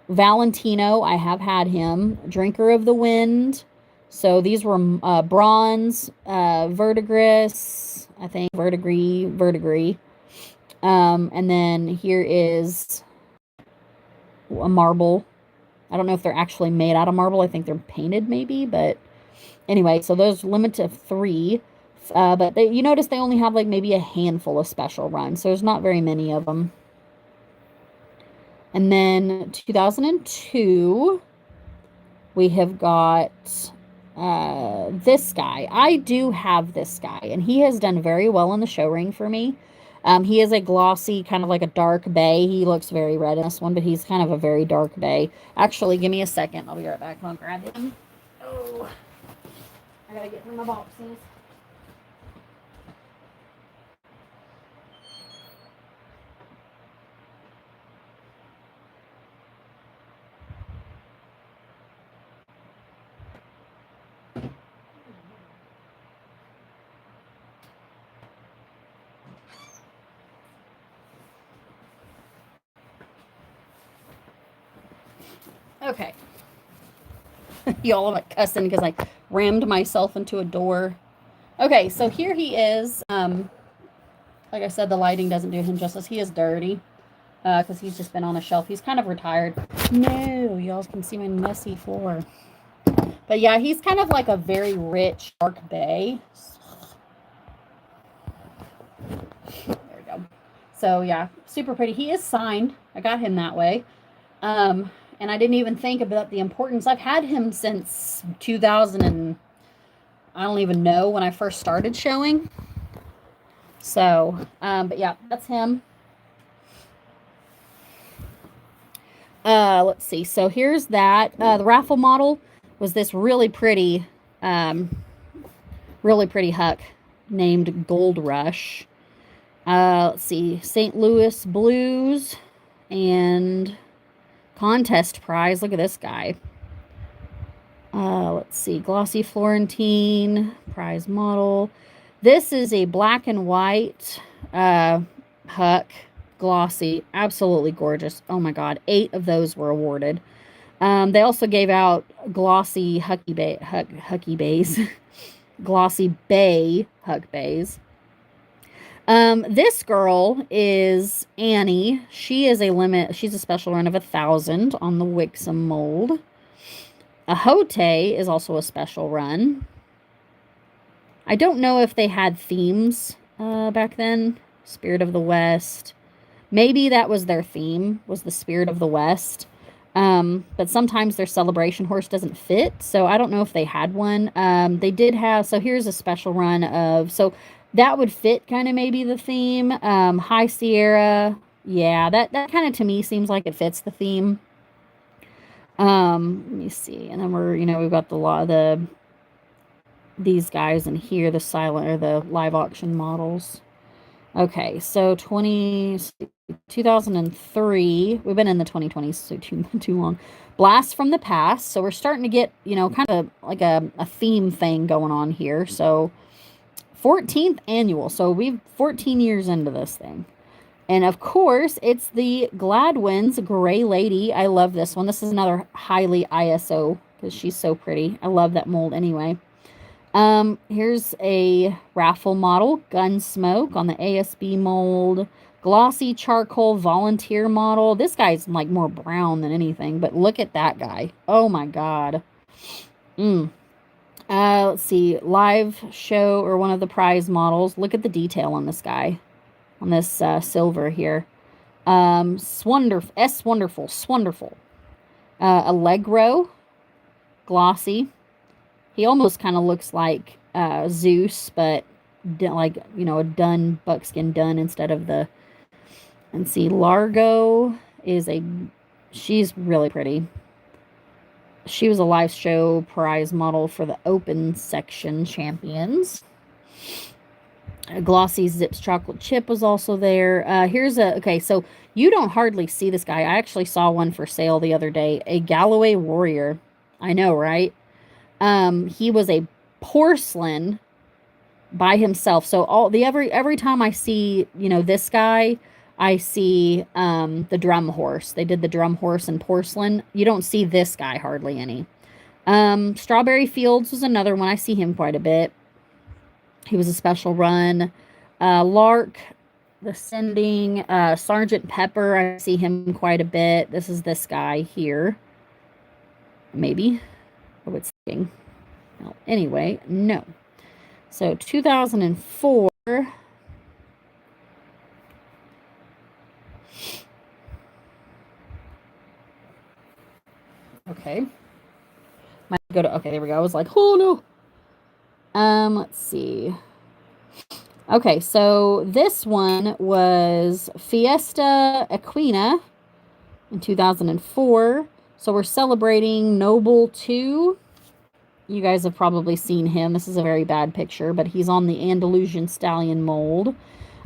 Speaker 1: Valentino, I have had him. Drinker of the Wind. So these were bronze, verdigris, I think, verdigris. And then here is a marble. I don't know if they're actually made out of marble. I think they're painted maybe, but anyway, so those limit to 3. But you notice they only have like maybe a handful of special runs, so there's not very many of them. And then 2002, we have got this guy. I do have this guy, and he has done very well in the show ring for me. He is a glossy, kind of like a dark bay. He looks very red in this one, but he's kind of a very dark bay. Actually, give me a second. I'll be right back. I'll grab him. Oh, I gotta get through my boxes. Okay. Y'all are cussing because I rammed myself into a door. Okay, so here he is. Like I said, the lighting doesn't do him justice. He is dirty because he's just been on a shelf. He's kind of retired. No, y'all can see my messy floor. But yeah, he's kind of like a very rich, dark bay. There we go. So yeah, super pretty. He is signed. I got him that way. And I didn't even think about the importance. I've had him since 2000 and I don't even know when I first started showing. So, but yeah, that's him. Let's see. So here's that. The raffle model was this really pretty Huck named Gold Rush. Let's see. St. Louis Blues and contest prize. Look at this guy. Let's see. Glossy Florentine prize model. This is a black and white Huck. Glossy. Absolutely gorgeous. Oh my God. 8 of those were awarded. They also gave out glossy Hucky Bays. Glossy Bay Huck Bays. This girl is Annie. She's a special run of 1,000 on the Wixom mold. A Hote is also a special run. I don't know if they had themes back then. Spirit of the West. Maybe that was their theme, was the Spirit of the West. But sometimes their celebration horse doesn't fit, so I don't know if they had one. They did have, so here's a special run of, so that would fit kind of maybe the theme. High Sierra, yeah, that kind of to me seems like it fits the theme. Let me see, and then we've got these guys in here, the silent or the live auction models. Okay, so 2003, we've been in the 2020s, so too long. Blast from the Past, so we're starting to get, kind of like a theme thing going on here. So 14th annual, so we've 14 years into this thing. And of course, it's the Gladwin's Gray Lady. I love this one. This is another highly ISO because she's so pretty. I love that mold anyway. Here's a raffle model, Gunsmoke on the ASB mold. Glossy Charcoal Volunteer model. This guy's like more brown than anything, but look at that guy. Oh my God. Let's see. Live show or one of the prize models. Look at the detail on this guy. On this silver here. Swonderful. Allegro. Glossy. He almost kind of looks like Zeus, but like, a dun, buckskin dun instead of the... And see, Largo she's really pretty. She was a live show prize model for the open section champions. Glossy Zips Chocolate Chip was also there. Okay, so you don't hardly see this guy. I actually saw one for sale the other day. A Galloway Warrior. I know, right? He was a porcelain by himself. So every time I see, this guy, I see the drum horse. They did the drum horse in porcelain. You don't see this guy hardly any. Strawberry Fields was another one. I see him quite a bit. He was a special run. Lark, the Sending, Sergeant Pepper, I see him quite a bit. This is this guy here. Maybe. Oh, it's thinking. Well, anyway, no. So 2004. Okay. Might go to, okay, there we go. I was like, oh no. Let's see. Okay, so this one was Fiesta Equina in 2004. So we're celebrating Noble 2. You guys have probably seen him. This is a very bad picture, but he's on the Andalusian Stallion mold.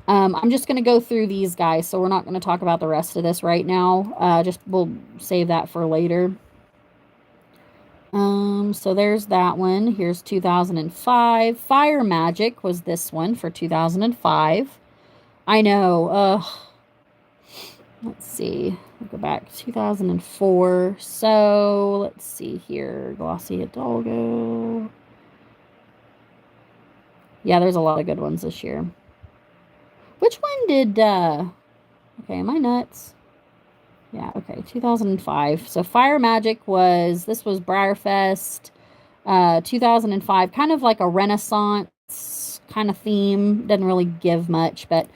Speaker 1: I'm just going to go through these guys, so we're not going to talk about the rest of this right now. We'll save that for later. So there's that one. Here's 2005. Fire Magic was this one for 2005. I know. Let's see. We'll go back to 2004. So let's see here. Glossy Hidalgo. Yeah, there's a lot of good ones this year. Which one did, okay, am I nuts? Yeah, okay, 2005. So Fire Magic this was Breyer Fest, 2005, kind of like a Renaissance kind of theme. Doesn't really give much, but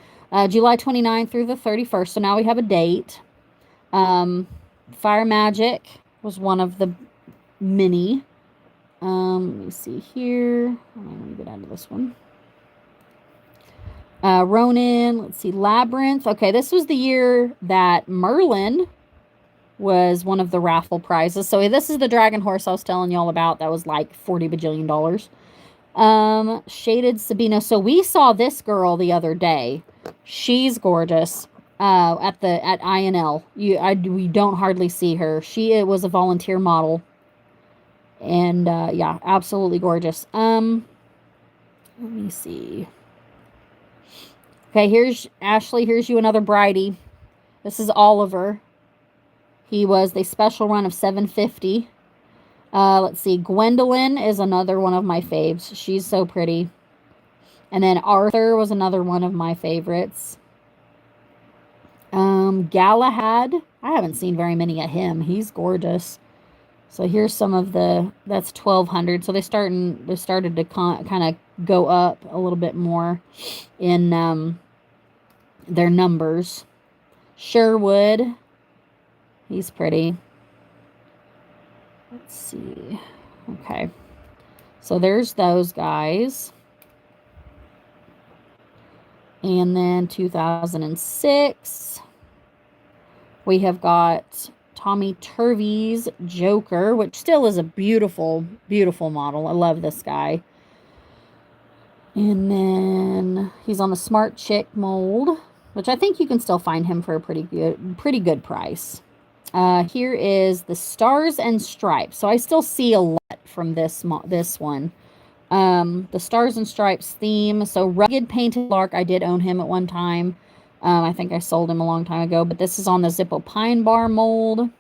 Speaker 1: July 29th through the 31st. So now we have a date. Fire Magic was one of the many. Let me see here. Let me get out of this one. Ronin, let's see, Labyrinth. Okay, this was the year that Merlin was one of the raffle prizes. So this is the dragon horse I was telling y'all about that was like $40 bajillion. Shaded Sabino. So we saw this girl the other day. She's gorgeous. At INL. We don't hardly see her. She was a volunteer model. And yeah, absolutely gorgeous. Let me see. Okay, here's Ashley. Here's you another Bridie. This is Oliver. He was the special run of 750. Let's see. Gwendolyn is another one of my faves. She's so pretty. And then Arthur was another one of my favorites. Galahad. I haven't seen very many of him. He's gorgeous. So here's some of that's 1200. So they started to kind of go up a little bit more in their numbers. Sherwood. He's pretty. Let's see. Okay. So there's those guys. And then 2006, we have got Tommy Turvey's Joker, which still is a beautiful, beautiful model. I love this guy. And then he's on the Smart Chick mold, which I think you can still find him for a pretty good price. Here is the Stars and Stripes. So I still see a lot from this one. The Stars and Stripes theme. So Rugged Painted Lark, I did own him at one time. I think I sold him a long time ago, but this is on the Zippo Pine Bar mold.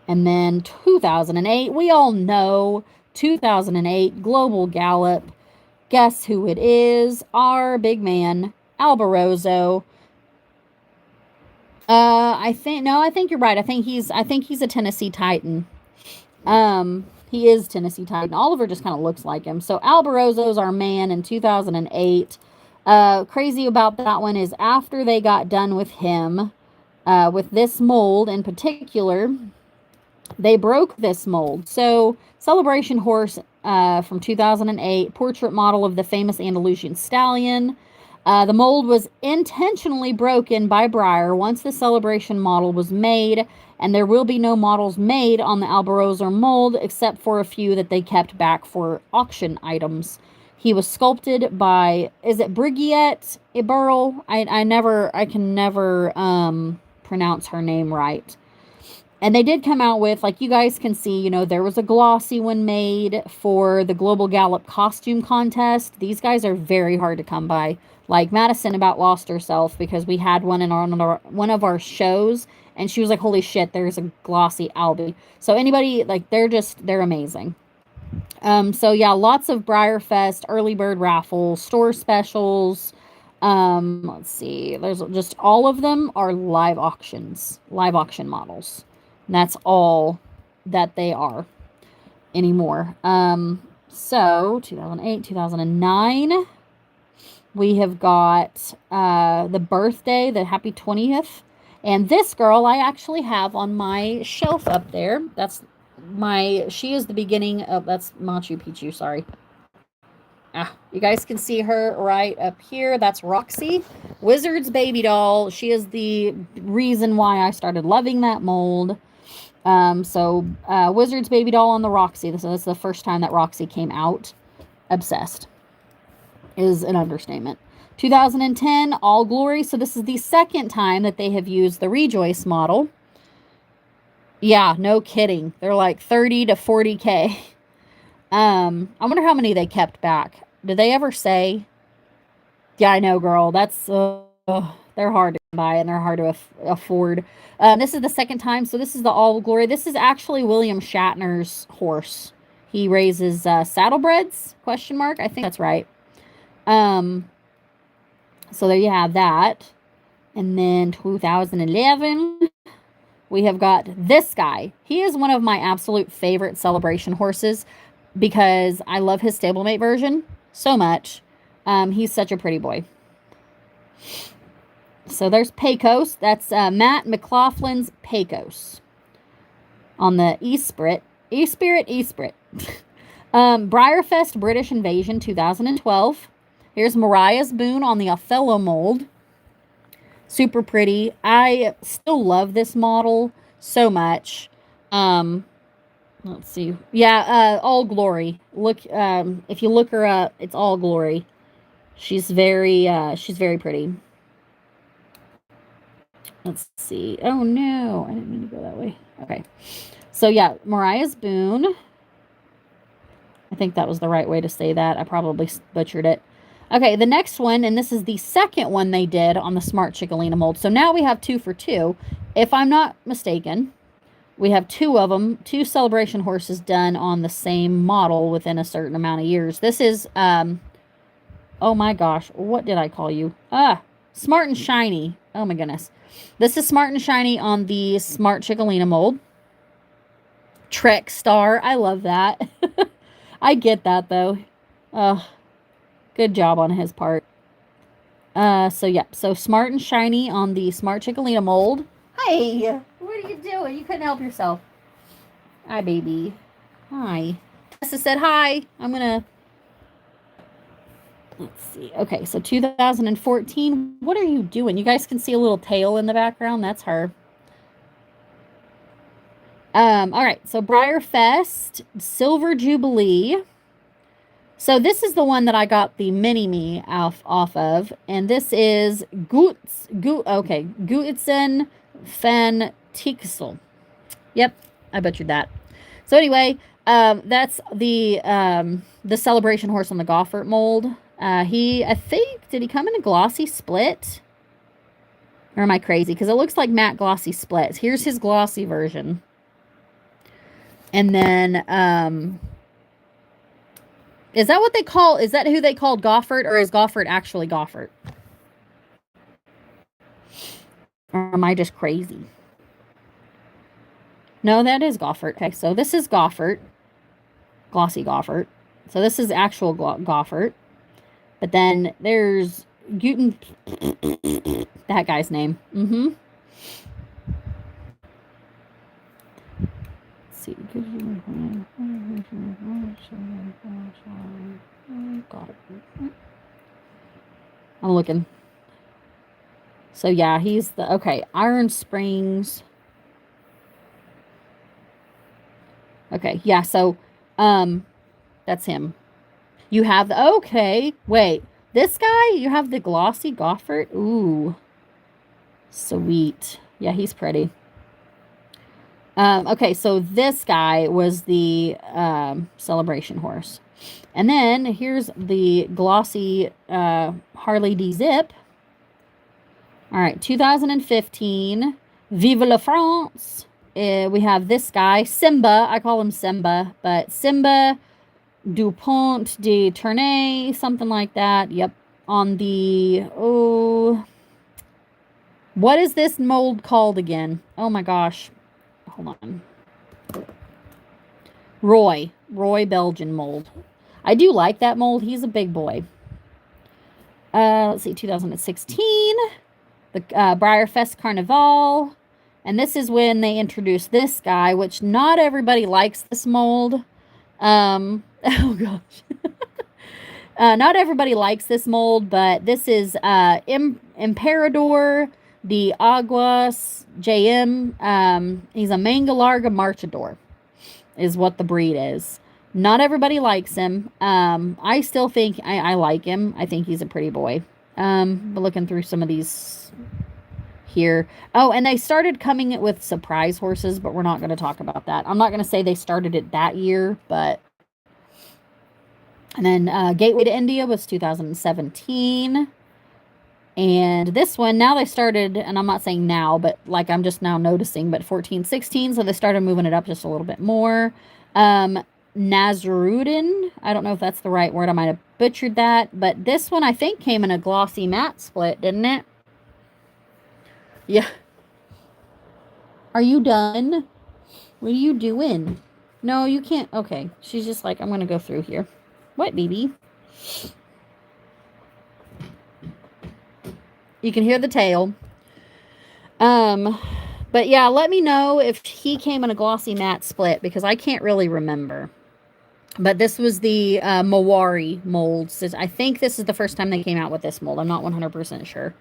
Speaker 1: And then 2008, we all know 2008 Global Gallop. Guess who it is? Our big man, Alborozo. I think you're right. I think he's a Tennessee Titan. He is Tennessee Titan. Oliver just kind of looks like him. So Alborozo's our man in 2008. Crazy about that one is after they got done with him, with this mold in particular, they broke this mold. So Celebration Horse from 2008, portrait model of the famous Andalusian Stallion. The mold was intentionally broken by Breyer once the Celebration model was made, and there will be no models made on the Alborozo mold except for a few that they kept back for auction items. He was sculpted by, is it Brigitte Eberl? I can never pronounce her name right. And they did come out with, like you guys can see, there was a glossy one made for the Global Gallop costume contest. These guys are very hard to come by. Like Madison about lost herself because we had one in one of our shows, and she was like, "Holy shit, there's a glossy Albie." So anybody like they're amazing. So yeah, lots of Breyer Fest, early bird raffle, store specials. Let's see. There's just all of them are live auctions, live auction models. And that's all that they are anymore. So 2008, 2009, we have got the birthday, the happy 20th. And this girl I actually have on my shelf up there. She is the beginning of, that's Machu Picchu, sorry. You guys can see her right up here. That's Roxy, Wizard's baby doll. She is the reason why I started loving that mold. Wizard's baby doll on the Roxy. This is the first time that Roxy came out. Obsessed is an understatement. 2010, All Glory. So this is the second time that they have used the Rejoice model. Yeah, no kidding. They're like 30 to 40K. I wonder how many they kept back. Did they ever say? Yeah, I know, girl. That's they're hard to buy and they're hard to afford. This is the second time, so this is the All Glory. This is actually William Shatner's horse. He raises saddlebreds? Question mark. I think that's right. So there you have that. And then 2011. We have got this guy. He is one of my absolute favorite celebration horses because I love his stablemate version so much. He's such a pretty boy. So there's Pecos. That's Matt McLaughlin's Pecos on the Esprit. Breyerfest British Invasion 2012. Here's Mariah's Boone on the Othello mold. Super pretty. I still love this model so much. Let's see. Yeah, All Glory. Look, if you look her up, it's All Glory. She's very pretty. Let's see. Oh no, I didn't mean to go that way. Okay. So yeah, Mariah's Boone. I think that was the right way to say that. I probably butchered it. Okay, the next one, and this is the second one they did on the Smart Chickalina mold. So now we have 2 for 2. If I'm not mistaken, we have 2 of them, 2 celebration horses done on the same model within a certain amount of years. This is, oh my gosh, what did I call you? Smart and Shiny. Oh my goodness. This is Smart and Shiny on the Smart Chickalina mold. Trek Star. I love that. I get that, though. Good job on his part. So Smart and Shiny on the Smart Chickalina mold. Hey, what are you doing? You couldn't help yourself. Hi, baby. Hi. Tessa said hi. I'm gonna... Let's see. Okay, so 2014. What are you doing? You guys can see a little tail in the background. That's her. All right, so Breyerfest Silver Jubilee. So this is the one that I got the mini-me off of, and this is Gutzen van Tixel. Yep, I butchered that. So anyway, that's the celebration horse on the Goffert mold. I think, did he come in a glossy split? Or am I crazy? Because it looks like matte glossy splits. Here's his glossy version. And then, is that what they call, is that who they called Goffert, or is Goffert actually Goffert? Or am I just crazy? No, that is Goffert. Okay, so this is Goffert. Glossy Goffert. So this is actual Goffert. But then there's Guten... that guy's name. Let's see. I'm looking. So yeah, he's the... Okay, Iron Springs... Okay, yeah, so, that's him. You have the, okay, wait, this guy, you have the glossy Goffert? Ooh, sweet. Yeah, he's pretty. Okay, so this guy was the celebration horse. And then here's the glossy Harley D Zip. All right, 2015. Vive la France. We have this guy, Simba. I call him Simba, but Simba Dupont de Tournai, something like that. Yep. On the, oh, what is this mold called again? Oh my gosh. Hold on. Roy Belgian mold. I do like that mold. He's a big boy. Let's see, 2016, the Breyer Fest Carnival. And this is when they introduced this guy, which not everybody likes this mold. Oh gosh. Not everybody likes this mold, but this is Emperador de Aguas JM. He's a Manga Larga Marchador, is what the breed is. Not everybody likes him. I still think I like him. I think he's a pretty boy. But looking through some of these here. Oh, and they started coming with surprise horses, but we're not going to talk about that. I'm not going to say they started it that year, but. And then Gateway to India was 2017. And this one, now they started, and I'm not saying now, but like I'm just now noticing, but 14, 16, so they started moving it up just a little bit more. Nazarudin, I don't know if that's the right word, I might have butchered that, but this one I think came in a glossy matte split, didn't it? Yeah. Are you done? What are you doing? No, you can't. Okay, she's just like, I'm going to go through here. What, baby? You can hear the tail. But yeah, let me know if he came in a glossy matte split because I can't really remember. But this was the Mawari mold. I think this is the first time they came out with this mold. I'm not 100% sure.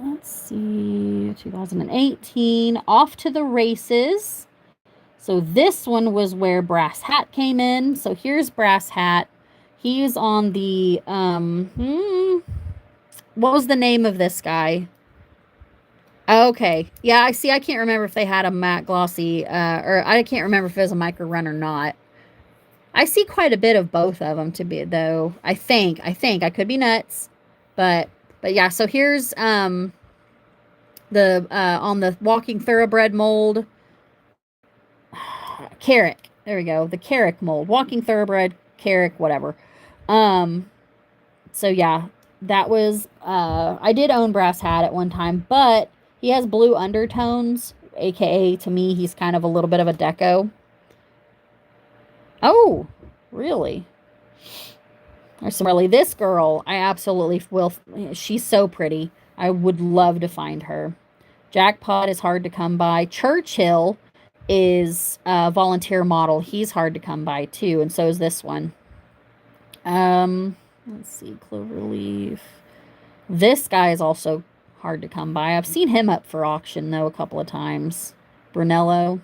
Speaker 1: Let's see, 2018, Off to the Races. So this one was where Brass Hat came in. So here's Brass Hat. He's on the, what was the name of this guy? Okay. Yeah, I see. I can't remember if they had a matte glossy, or I can't remember if it was a micro run or not. I see quite a bit of both of them to be, though. I think. I could be nuts. But yeah, so here's, on the Walking Thoroughbred mold, Carrick. There we go. The Carrick mold. Walking Thoroughbred, Carrick, whatever. So yeah, that was, I did own Brass Hat at one time, but he has blue undertones, aka to me, he's kind of a little bit of a deco. Oh, really? There's some really, this girl, I absolutely will, she's so pretty. I would love to find her. Jackpot is hard to come by. Churchill is a volunteer model. He's hard to come by too, and so is this one. Let's see, Cloverleaf. This guy is also hard to come by. I've seen him up for auction though a couple of times. Brunello.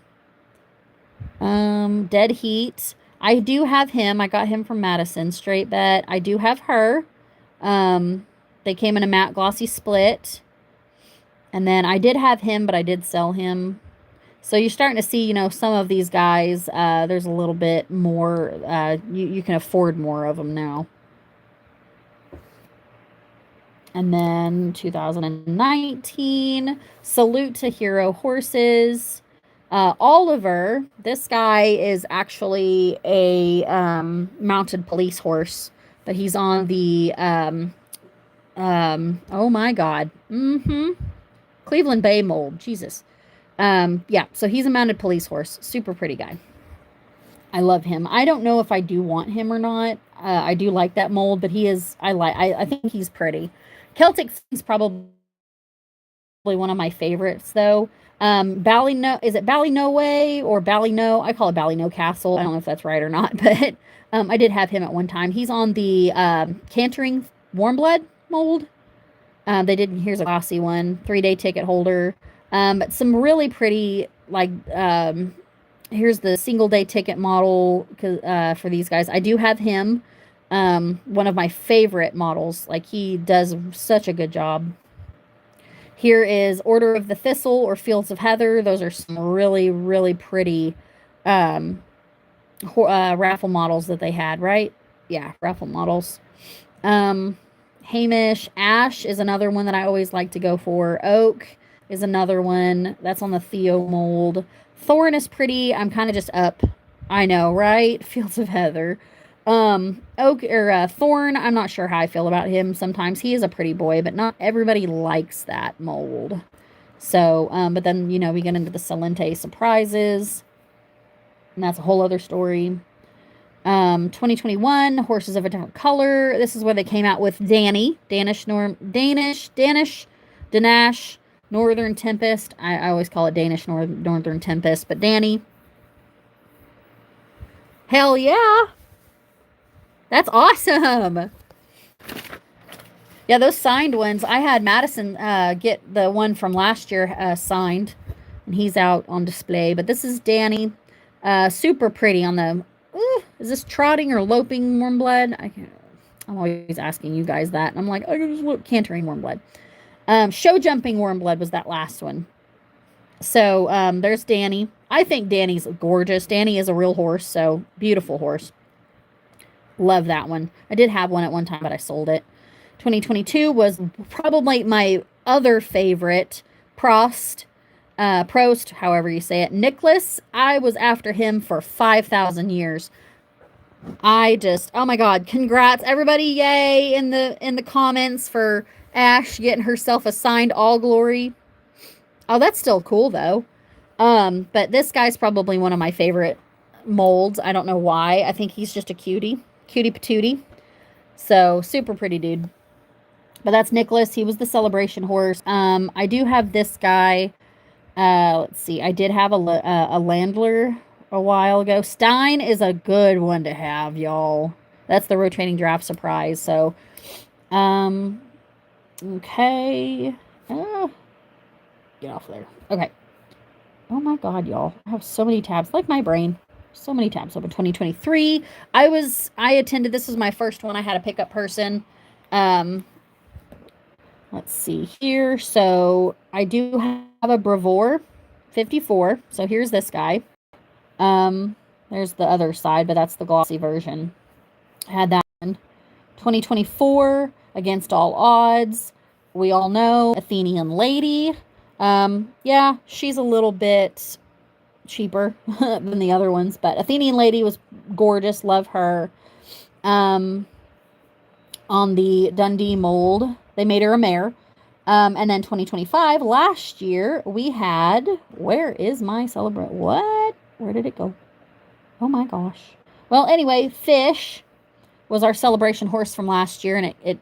Speaker 1: Dead Heat. I do have him. I got him from Madison. Straight bet. I do have her. They came in a matte glossy split. And then I did have him, but I did sell him. So you're starting to see, some of these guys, there's a little bit more, you can afford more of them now. And then 2019, Salute to Hero Horses. Oliver, this guy is actually a mounted police horse, but he's on the, oh my God. Cleveland Bay mold. Jesus. Yeah, so he's a mounted police horse. Super pretty guy. I love him. I don't know if I do want him or not. I do like that mold, but I think he's pretty. Celtic is probably one of my favorites, though. Is it Ballynoe or Ballyno? I call it Ballyno Castle. I don't know if that's right or not, but I did have him at one time. He's on the Cantering Warmblood mold. Here's a glossy one, 3-day ticket holder. But some really pretty, like, here's the single day ticket model for these guys. I do have him. One of my favorite models. Like, he does such a good job. Here is Order of the Thistle or Fields of Heather. Those are some really, really pretty um, raffle models that they had, right? Yeah, raffle models. Um, Hamish Ash is another one that I always like to go for. Oak is another one that's on the Theo mold. Thorn is pretty. I'm kind of just up. I know, right? Fields of Heather. Oak or Thorn. I'm not sure how I feel about him. Sometimes he is a pretty boy, but not everybody likes that mold. So, but then we get into the Salente surprises, and that's a whole other story. 2021, Horses of a Different Color. This is where they came out with Danny, Danish, Northern Tempest. I always call it Danish Northern Tempest, but Danny. Hell yeah. That's awesome. Yeah, those signed ones. I had Madison get the one from last year signed, and he's out on display. But this is Danny. Super pretty on the. Is this trotting or loping warm blood? I'm always asking you guys that. And I'm like, I can just look cantering warm blood. Show jumping warm blood was that last one. So there's Danny. I think Danny's gorgeous. Danny is a real horse, so beautiful horse. Love that one. I did have one at one time, but I sold it. 2022 was probably my other favorite, Prost, however you say it. Nicholas, I was after him for 5,000 years. Oh my God, congrats everybody, yay in the comments for Ash getting herself assigned all glory. Oh, that's still cool though. But this guy's probably one of my favorite molds. I don't know why. I think he's just a cutie patootie. So super pretty dude. But that's Nicholas. He was the celebration horse. I do have this guy. Let's see. I did have a Landler a while ago. Stein is a good one to have, y'all. That's the rotating draft surprise. So, okay. Get off there. Okay. Oh my God, y'all. I have so many tabs. Like my brain. So many tabs open. 2023. I attended. This was my first one. I had a pickup person. Let's see here. So I do have a Brewer 54. So here's this guy. There's the other side, but that's the glossy version. I had that one. 2024, Against All Odds. We all know Athenian Lady. Yeah, she's a little bit cheaper than the other ones, but Athenian Lady was gorgeous. Love her. On the Dundee mold, they made her a mare. And then 2025, last year, we had, where is my celebrate? What? Where did it go? Oh my gosh. Well, anyway, Fish was our celebration horse from last year, and it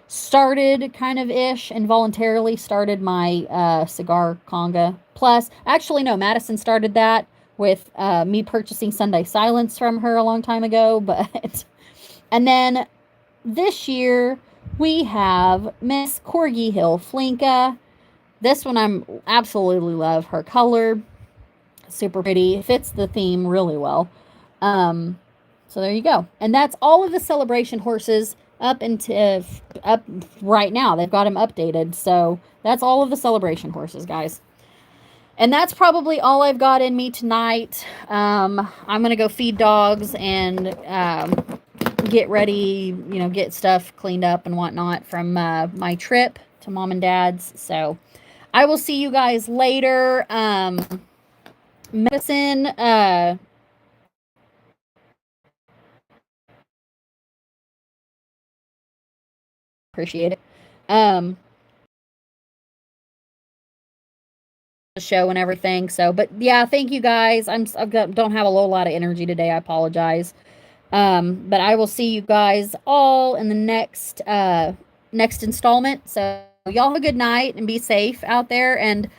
Speaker 1: started kind of ish, involuntarily started my cigar conga. Plus, actually, no, Madison started that with me purchasing Sunday Silence from her a long time ago, but, and then this year, we have Miss Corgi Hill Flinka. This one I'm absolutely love. Her color, super pretty. Fits the theme really well. So there you go. And that's all of the celebration horses up right now. They've got them updated. So that's all of the celebration horses, guys. And that's probably all I've got in me tonight. I'm going to go feed dogs and get ready, get stuff cleaned up and whatnot from my trip to mom and dad's. So I will see you guys later. Medicine, appreciate it. The show and everything. So, but yeah, thank you guys. Don't have a lot of energy today. I apologize. But I will see you guys all in the next installment. So y'all have a good night and be safe out there. And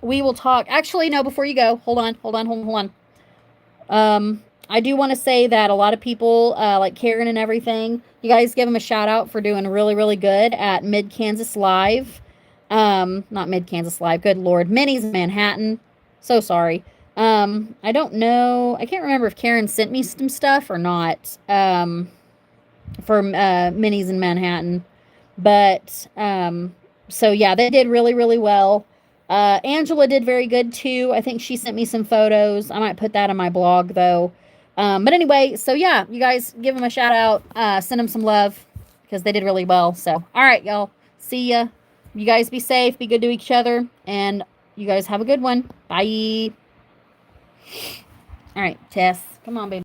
Speaker 1: we will talk. Actually, no, before you go, hold on. I do want to say that a lot of people, like Karen and everything, you guys give them a shout out for doing really, really good at Mid Kansas Live. Not Mid Kansas Live. Good Lord. Minis in Manhattan. So sorry. I don't know. I can't remember if Karen sent me some stuff or not. For Minis in Manhattan. But So yeah, they did really, really well. Angela did very good too. I think she sent me some photos. I might put that on my blog though. But anyway, so yeah, you guys give them a shout out. Send them some love because they did really well. So, all right, y'all. See ya. You guys be safe, be good to each other, and you guys have a good one. Bye. All right, Tess. Come on, baby.